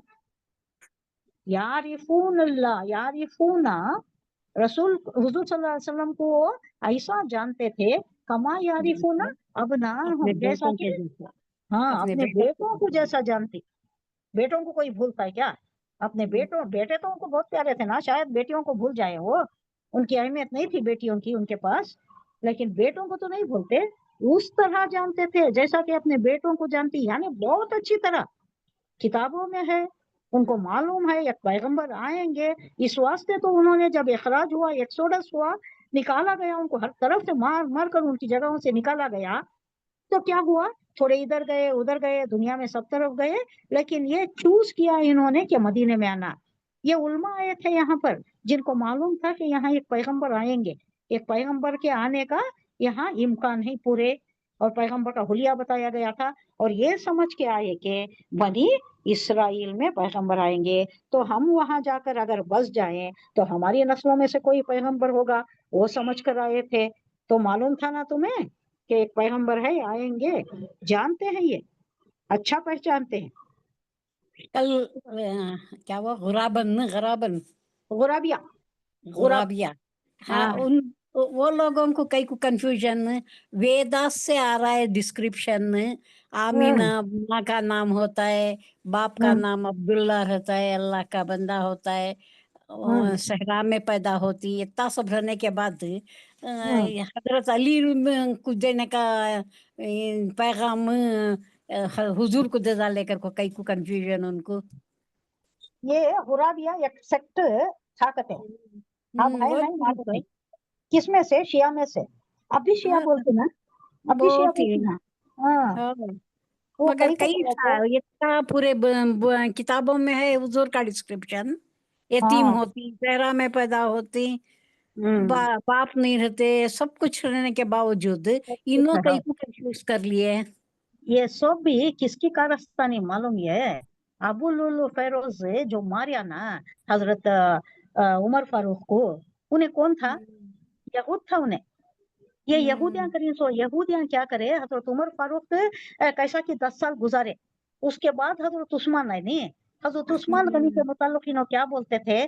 یعرفون اللہ، یعرفون رسول حضور صلی اللہ علیہ وسلم کو ایسا جانتے تھے، کما یعرفون ابناہم، اپنے جیسا بیٹوں کہ، کے جیسا. ہاں اپنے اپنے بیٹوں بیٹوں کو جیسا جانتے. بیٹوں کو کوئی بھولتا ہے کیا؟ اپنے بیٹوں، بیٹے تو ان کو بہت پیارے تھے نا، شاید بیٹیوں کو بھول جائے وہ، ان کی اہمیت نہیں تھی بیٹیوں کی ان کے پاس، لیکن بیٹوں کو تو نہیں بھولتے. اس طرح جانتے تھے جیسا کہ اپنے بیٹوں کو جانتی، یعنی بہت اچھی طرح. کتابوں میں ہے، ان کو معلوم ہے ایک پیغمبر آئیں گے. اس واسطے تو انہوں نے جب اخراج ہوا، ایکسوڈس ہوا، نکالا گیا، ان کو ہر طرف سے مار مار کر ان کی جگہوں سے نکالا گیا، تو کیا ہوا؟ تھوڑے ادھر گئے ادھر گئے، دنیا میں سب طرف گئے، لیکن یہ چوز کیا انہوں نے کہ مدینے میں آنا. یہ علماء آئے تھے یہاں پر جن کو معلوم تھا کہ یہاں ایک پیغمبر آئیں گے، ایک پیغمبر کے آنے کا یہاں امکان ہے پورے، اور پیغمبر کا حلیہ بتایا گیا تھا. اور یہ سمجھ کے آئے کہ بنی اسرائیل میں پیغمبر آئیں گے، تو ہم وہاں جا کر اگر بس جائیں تو ہماری نسلوں میں سے کوئی پیغمبر ہوگا. وہ سمجھ کر آئے تھے. تو معلوم تھا نا تمہیں کہ ایک پیغمبر ہے، آئیں گے. جانتے ہیں، یہ اچھا پہچانتے ہیں. کل کیا وہ غرابن غرابن غرابیہ، غرابیہ. ہاں ہاں ان وہ لوگوں کو کئی کو کنفیوژن ویداس سے آ رہا ہے ڈسکرپشن. آمینہ ماں کا نام ہوتا ہے، باپ کا نام عبداللہ رہتا ہے، اللہ کا بندہ ہوتا ہے، صحرا میں پیدا ہوتی. اتنا سب رہنے کے بعد حضرت علی کو دینے کا پیغام حضور کو دے ڈالے کر کو کئی کو کنفیوژن ان کو. یہ غرابیہ ایک سیکٹ تھا کہتے ہیں. اب ہے نہیں معلوم نہیں کس میں سے، شیعہ میں سے. اب بھی شیعہ بولتے نا، اب بھی شیعہ بہت ہی بولتے نا. ہاں وہ مگر کو کئی طرح سے، اتنا پورے کتابوں میں ہے حضور کا ڈسکرپشن. یتیم ہوتی، صحرا میں پیدا ہوتی، باپ نہیں رہتے، سب کچھ رہنے کے باوجود انہوں کئی کو کنفیوز کر لیے. یہ سب بھی کس کی کارستانی معلوم؟ یہ ابو لولو فیروز جو ماریا نا حضرت عمر فاروق کو، انہیں کون تھا؟ یہود تھا انہیں. یہ یہودیاں کریں سو یہودیاں کیا کرے، حضرت عمر فاروق کیسا کہ 10 سال گزارے. اس کے بعد حضرت عثمان آئے نہیں. حضرت عثمان غنی کے متعلق انہوں کیا بولتے تھے؟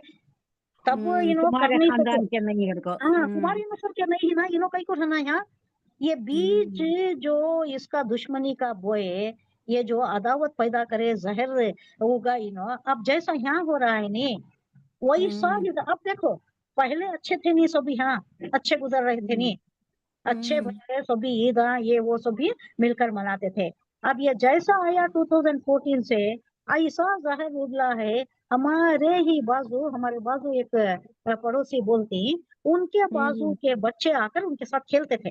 تب انہوں کر تمہارے نہیں سکے. خاندان کے نہیں کو. ہاں تمہاری نسل کے نہیں نا، انہوں کہیں کو رہنا یہاں. یہ بیج جو اس کا دشمنی کا بوئے، یہ جو عداوت پیدا کرے، زہر ہوگا انہوں. اب جیسا یہاں ہو رہا ہے نہیں وہی سب. اب دیکھو پہلے اچھے تھے نہیں سبھی، ہاں اچھے گزر رہے تھے نہیں، اچھے بچے سبھی عید یہ وہ سبھی مل کر مناتے تھے. اب یہ جیسا آیا 2014 سے ایسا ظاہر اگلا ہے. ہمارے ہی بازو، ہمارے بازو ایک پڑوسی بولتی، ان کے بازو کے بچے آ کر ان کے ساتھ کھیلتے تھے.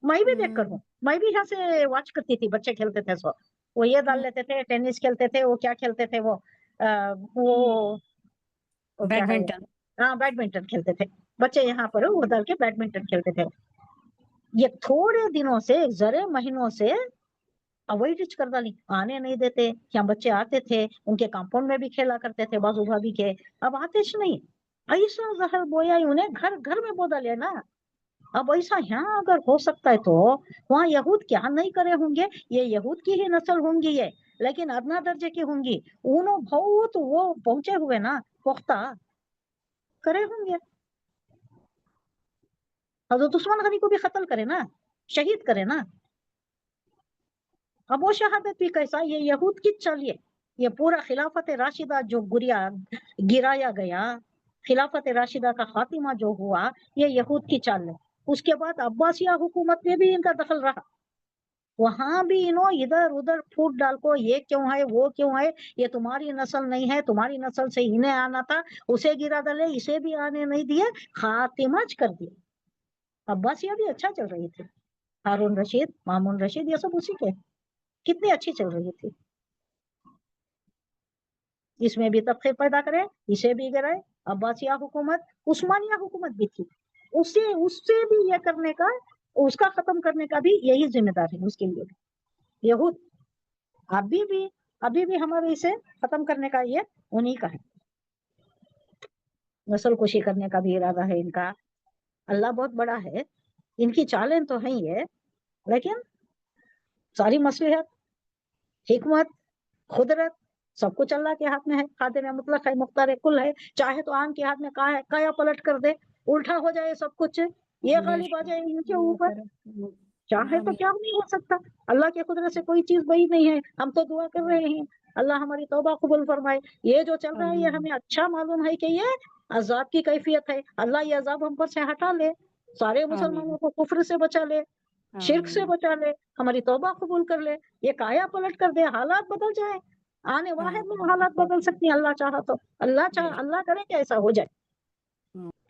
میں بھی دیکھ کر ہوں، میں بھی یہاں سے واچ کرتی تھی. بچے کھیلتے تھے، سو وہ یہ ڈال لیتے تھے، ٹینس کھیلتے تھے، وہ کیا کھیلتے تھے، وہ کیا ہے، بیڈمنٹن. ہاں بیڈمنٹن کھیلتے تھے بچے یہاں پر. وہ ڈال کے بیڈمنٹن کھیلتے تھے. یہ تھوڑے دنوں سے، ذرے مہینوں سے اوائڈ کر ڈالی، آنے نہیں دیتے. کیا بچے آتے تھے ان کے کمپاؤنڈ میں بھی کھیلا کرتے تھے بازو بھابھی کے. اب آتے نہیں. ایسا زہر بویا انہیں گھر گھر میں بو ڈالے نا. اب ایسا یہاں اگر ہو سکتا ہے تو وہاں یہود کیا نہیں کرے ہوں گے. یہ یہود کی ہی نسل ہوں گی یہ، لیکن ادنا درجے کی ہوں گی. انہوں بہت وہ پہنچے ہوئے نا، پختہ کرے ہوں گے. حضرت عثمان غنی کو بھی قتل کرے نا، شہید کرے نا. اب وہ شہادت بھی کیسا، یہ یہود کی چلیے. یہ پورا خلافت راشدہ جو گرایا گیا، خلافت راشدہ کا خاتمہ جو ہوا، یہ یہود کی چال ہے. اس کے بعد عباسیہ حکومت میں بھی ان کا دخل رہا. वहां भी इधर उधर फूट डाल को, ये क्यों है वो क्यों है, ये तुम्हारी नस्ल नहीं है, तुम्हारी नस्ल से इन्हें आना था, उसे गिरा डाले, इसे भी आने नहीं दिए, खातिमाज कर दिया। अब्बासिया भी अच्छा चल रही थी, हारून रशीद, मामून रशीद, ये सब उसी के, कितनी अच्छी चल रही थी। इसमें भी तबके पैदा करे, इसे भी गिराए। अब्बासिया हुकूमत, उस्मानिया हुकूमत भी थी, उससे भी ये करने का, उसका खत्म करने का भी यही जिम्मेदार है उसके लिए भी। यहूद अभी भी हमारे इसे खत्म करने का ये उन्हीं का है, नस्ल कुशी करने का भी इरादा है इनका। अल्लाह बहुत बड़ा है, इनकी चालें तो है ही है, लेकिन सारी मसलिहत, हिकमत, खुदरत सब कुछ अल्लाह के हाथ में है। खादिर मुतलक है, मुख्तार कुल है, चाहे तो आम के हाथ में काया पलट कर दे, उल्टा हो जाए सब कुछ, ये गालिब आ जाए इनके ऊपर, चाहे तो क्या नहीं हो सकता। अल्लाह के कुदरत से कोई चीज बड़ी नहीं है। हम तो दुआ कर रहे हैं अल्लाह हमारी तौबा कबूल फरमाए। ये जो चल रहा है ये हमें अच्छा मालूम है कि ये अजाब की कैफियत है, अल्लाह ये अजाब हम पर से हटा ले, सारे मुसलमानों को कुफ्र से बचा ले, शिर्क से बचा ले, हमारी तौबा कबूल कर ले, ये काया पलट कर दे, हालात बदल जाए। आने वाहिद में हालात बदल सकती है, अल्लाह चाहा तो। अल्लाह करे कि ऐसा हो जाए,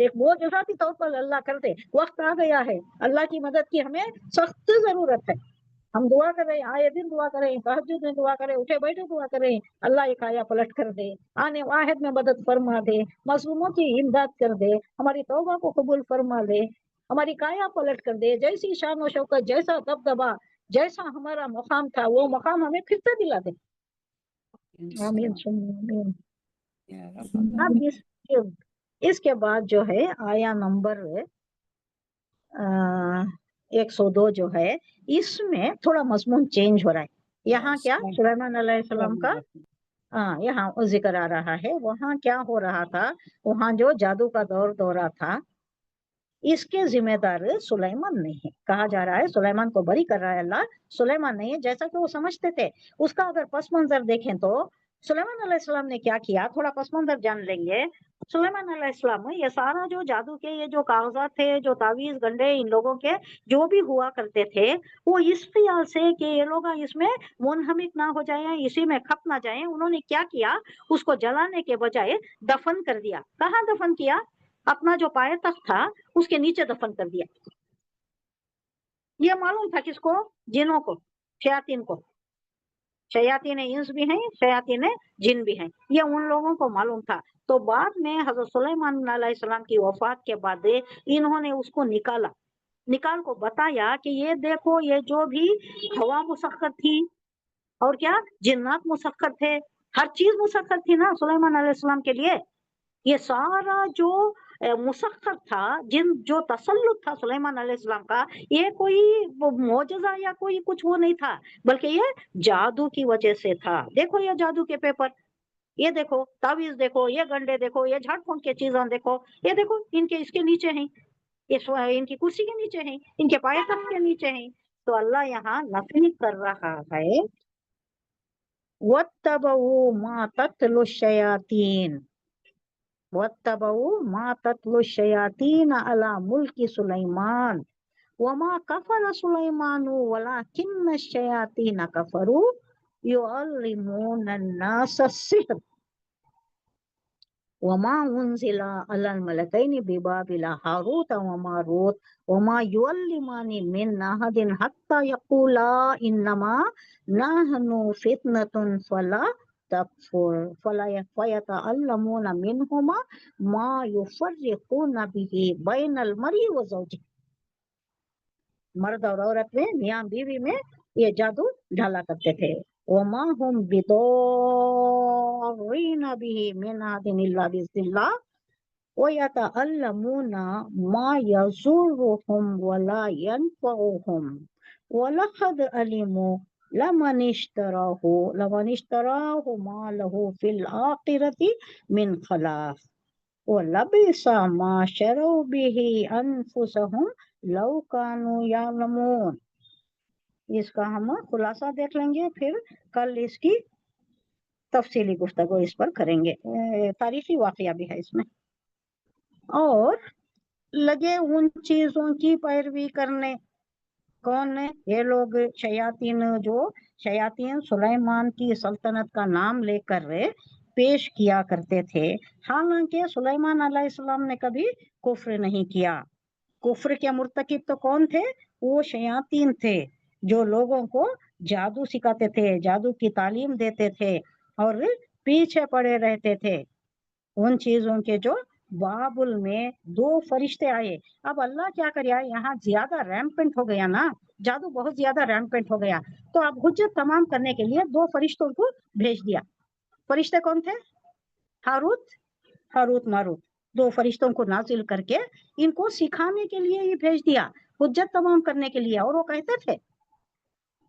एक मोजज़ाती तौर पर अल्लाह कर दे। वक्त आ गया है, अल्लाह की मदद की हमें सख्त जरूरत है। हम दुआ कर रहे हैं, आए दिन दुआ करें, तहज्जुद में दुआ करें, उठे बैठे दुआ करें, अल्लाह एक आया पलट कर दे, आने वाहिद में मदद फरमा दे, मजलूमों की इमदाद कर दे, हमारी तौबा को कबूल फरमा ले, हमारी काया पलट कर दे, जैसी शान व शौकत, जैसा दबदबा, जैसा हमारा मकाम था वो मकाम हमें फिर से दिला दे। आमीन आमीन। अब इसके बाद जो है आया नंबर 102 जो है, इसमें थोड़ा मजमून चेंज हो रहा है। यहाँ क्या सुलेमान अलैहिस्सलाम का यहाँ जिक्र आ रहा है, वहाँ क्या हो रहा था, वहाँ जो जादू का दौरा था, इसके जिम्मेदार सुलेमान नहीं है। कहा जा रहा है सुलेमान को बरी कर रहा है अल्लाह, सुलेमान नहीं है जैसा कि वो समझते थे। उसका अगर पस मंजर देखें तो सुलेमान अलैहिस्सलाम ने क्या किया, थोड़ा पस मंजर जान लेंगे। सुलेमान अलैहिस्सलाम ये सारा जो जादू के ये जो कागजात थे, जो तावीज गंडे इन लोगों के जो भी हुआ करते थे, वो इस ख्याल से कि ये लोग इसमें मुनहमिक ना हो जाए, इसी में खप ना जाए, उन्होंने क्या किया, उसको जलाने के बजाय दफन कर दिया। कहाँ दफन किया, अपना जो पाए तख्त था उसके नीचे दफन कर दिया। ये मालूम था किसको, जिनों को, शयातीन को। शयातीन इंस भी हैं, शयातीन जिन भी हैं, ये उन लोगों को मालूम था। तो बाद में हजरत सुलेमान अलैहिस्सलाम की वफात के बाद इन्होंने उसको निकाल को बताया कि ये देखो, ये जो भी हवा मुसख्खर थी और क्या जिन्नात मुसख्खर थे, हर चीज मुसख्खर थी ना सुलेमान अलैहिस्सलाम के लिए। ये सारा जो मुसख्खर था, जो तसल्लुत था सुलेमान अलैहिस्सलाम का, ये कोई मौजज़ा या कोई कुछ वो नहीं था, बल्कि ये जादू की वजह से था। देखो ये जादू के पेपर, ये देखो तावीज, देखो ये गंडे, देखो ये झाड़ फूंक के चीजें, देखो ये देखो इनके इसके नीचे हैं, इनकी कुर्सी के नीचे हैं, इनके पाए तख्त के नीचे हैं। तो अल्लाह यहाँ नफी कर रहा है, वत्तबऊ मा तत्लु शयातीन, वत्तबऊ मा तत्लु शयातीन अला मुल्की सुलैमान वमा कफर सुलैमानु वलाकिन्न शयातीन कफरू युअल्लिमून अन्नास अस्सिह्र वमा उन्जिला अलल मलकैनि बिबाबिल हारूत व मारूत वमा युअल्लिमानि मिन अहदिन हत्ता यक़ूला इन्नमा नहनु फितनतुन फला तकफुर फयतअल्लमून मिनहुमा मा युफर्रिकून बिही बैनल मर्इ व ज़ौजिही। मर्द और औरत में, मियां बीवी में ये जादू डाला करते थे। वमा हुम बिदोरीन बिही मिन अहदिन इल्ला बिइज़निल्लाह व यतअल्लमून मा यज़ुर्रुहुम वला यनफ़उहुम वलक़द अलिमू लमन इश्तराहु मा लहू फिल आखिरति मिन खलाक़ वलबिसा मा शरौ बिही अनफुसहुम लौ कानू यालमून। इसका हम खुलासा देख लेंगे, फिर कल इसकी तफसीली गुफ्तगू इस पर करेंगे। तारीखी वाकया भी है इसमें। और लगे उन चीजों की पैरवी करने कौन है ये लोग? शयातीन सुलेमान की सल्तनत का नाम लेकर पेश किया करते थे, हालांकि सुलेमान अलैहिस्सलाम ने कभी कुफ्र नहीं किया। कुफ्र के मुर्तकिब तो कौन थे? वो शयातीन थे जो लोगों को जादू सिखाते थे, जादू की तालीम देते थे और पीछे पड़े रहते थे उन चीजों के जो बाबुल में 2 फरिश्ते आए। अब अल्लाह क्या करे, यहाँ ज्यादा रैम्पेंट हो गया ना, जादू बहुत ज्यादा रैम्पेंट हो गया, तो अब हुज्जत तमाम करने के लिए 2 फरिश्तों को भेज दिया। फरिश्ते कौन थे? हारूत मारूत, 2 फरिश्तों को नाजिल करके इनको सिखाने के लिए ही भेज दिया, हुज्जत तमाम करने के लिए। और वो कहते थे,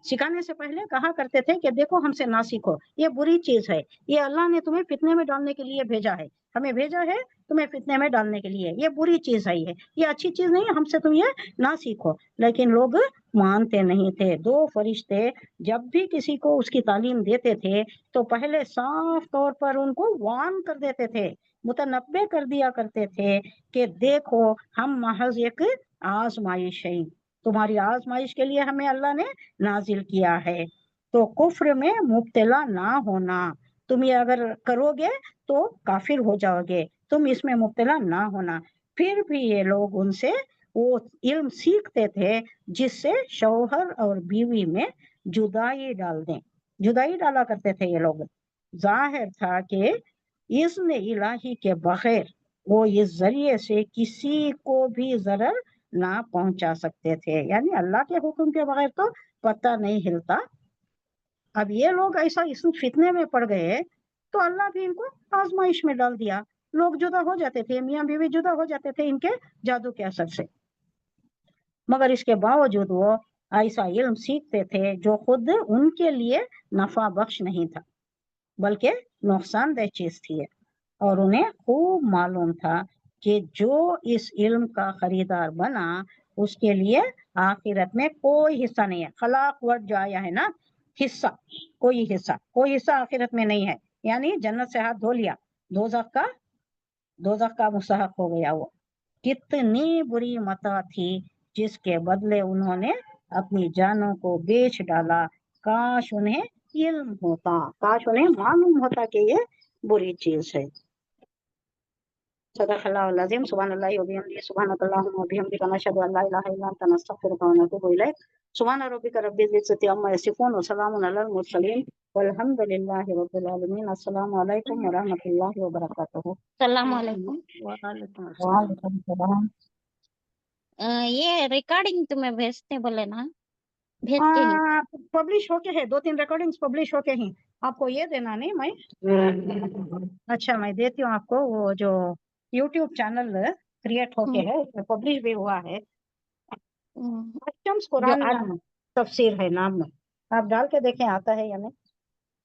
सिखाने से पहले कहा करते थे कि देखो हमसे ना सीखो, ये बुरी चीज है, ये अल्लाह ने तुम्हें फितने में डालने के लिए भेजा है, हमें भेजा है तुम्हें फितने में डालने के लिए, ये बुरी चीज है, ये अच्छी चीज नहीं है, हमसे तुम ये ना सीखो। लेकिन लोग मानते नहीं थे। 2 फरिश्ते जब भी किसी को उसकी तालीम देते थे तो पहले साफ तौर पर उनको वार्न कर देते थे, मुतनब्बे कर दिया करते थे कि देखो हम महज एक आजमाइश है, तुम्हारी आजमाइश के लिए हमें अल्लाह ने नाजिल किया है, तो कुफ्र में मुब्तला ना होना, तुम ये अगर करोगे तो काफिर हो जाओगे, तुम इसमें मुब्तला ना होना। फिर भी ये लोग उनसे वो इल्म सीखते थे जिससे शौहर और बीवी में जुदाई डाल दें, जुदाई डाला करते थे ये लोग। जाहिर था कि इज़्न इलाही के बगैर वो इस जरिए से किसी को भी जरर ना पहुंचा सकते थे, यानी अल्लाह के हुक्म के बगैर तो पता नहीं हिलता। अब ये लोग ऐसा इस फितने में पड़ गए तो अल्लाह भी इनको आजमाइश में डाल दिया, लोग जुदा हो जाते थे, मियाँ बीवी जुदा हो जाते थे इनके जादू के असर से। मगर इसके बावजूद वो ऐसा इल्म सीखते थे जो खुद उनके लिए नफा बख्श नहीं था बल्कि नुकसानदेह चीज थी, और उन्हें खूब मालूम था कि जो इस इल्म का खरीदार बना उसके लिए आखिरत में कोई हिस्सा नहीं है। खलाक वर्ड जो आया है ना, हिस्सा, कोई हिस्सा आखिरत में नहीं है, यानी जन्नत से हाथ धो लिया, दोजख का मुस्तहक हो गया वो। कितनी बुरी मता थी जिसके बदले उन्होंने अपनी जानों को बेच डाला। काश उन्हें इल्म होता, काश उन्हें मालूम होता कि ये बुरी चीज है। सदक़ल्लाहुल अज़ीम। सुब्हानल्लाहि व बिहम्दिही, सुब्हानकल्लाहुम्मा व बिहम्दिका, नशहदु अन ला इलाहा इल्ला अंता, नस्तग़फिरुका व नतूबु इलैक। सुब्हान रब्बिका रब्बिल इज़्ज़ति अम्मा यसिफ़ून व सलामुन अलल मुरसलीन वल्हम्दुलिल्लाहि रब्बिल आलमीन। अस्सलामु अलैकुम व रहमतुल्लाहि व बरकातुहू। सलाम अलैकुम। वालेकुम अस्सलाम। वालेकुम सलाम। ये रिकॉर्डिंग तुम्हें भेजते बोले ना, भेजते हैं। पब्लिश होके है, 2-3 रिकॉर्डिंग्स पब्लिश होके हैं, आपको ये देना नहीं मैं? अच्छा मैं देती हूँ आपको, वो जो यूट्यूब चैनल क्रिएट होके है उसमें पब्लिश भी हुआ है, अशम्स जो कुरान तफसीर है नाम में, आप डाल के देखें आता है या नहीं।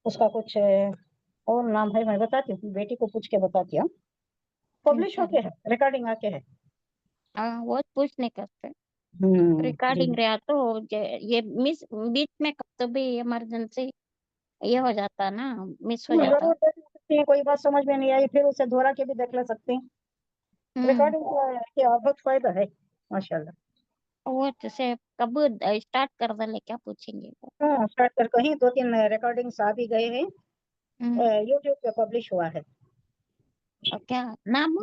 उसका कुछ और नाम है, मैं बताती हूँ, बेटी को पूछ के बताती हूँ। पब्लिश होके है, रिकॉर्डिंग आके है। वो पूछ नहीं करते, जी। रिकॉर्डिंग रहा तो ये मिस बीच में कब भी इमरजेंसी ये हो जाता ना, मिस हो जाता। जरूर देख सकती हैं, कोई बात समझ में नहीं आई फिर उसे दोहरा के भी देख ले सकते हैं। रिकॉर्डिंग की बहुत फायदा है माशाल्लाह। वो जैसे कब स्टार्ट कर दे क्या पूछेंगे वो। हाँ स्टार्ट कर, कहीं 2-3 रिकॉर्डिंग्स आ भी गए हैं, यूट्यूब पे पब्लिश हुआ है। और क्या नाम?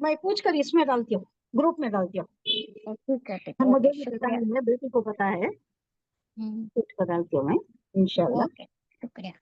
मैं पूछ कर इसमें डालती हूँ, ग्रुप में डालती हूँ। ठीक है, मुझे भी पता शुक्रिया। नहीं है, बेटी को पता है, पूछ कर डालती हूँ मैं इंशाल्लाह। ओके, शुक्रिया।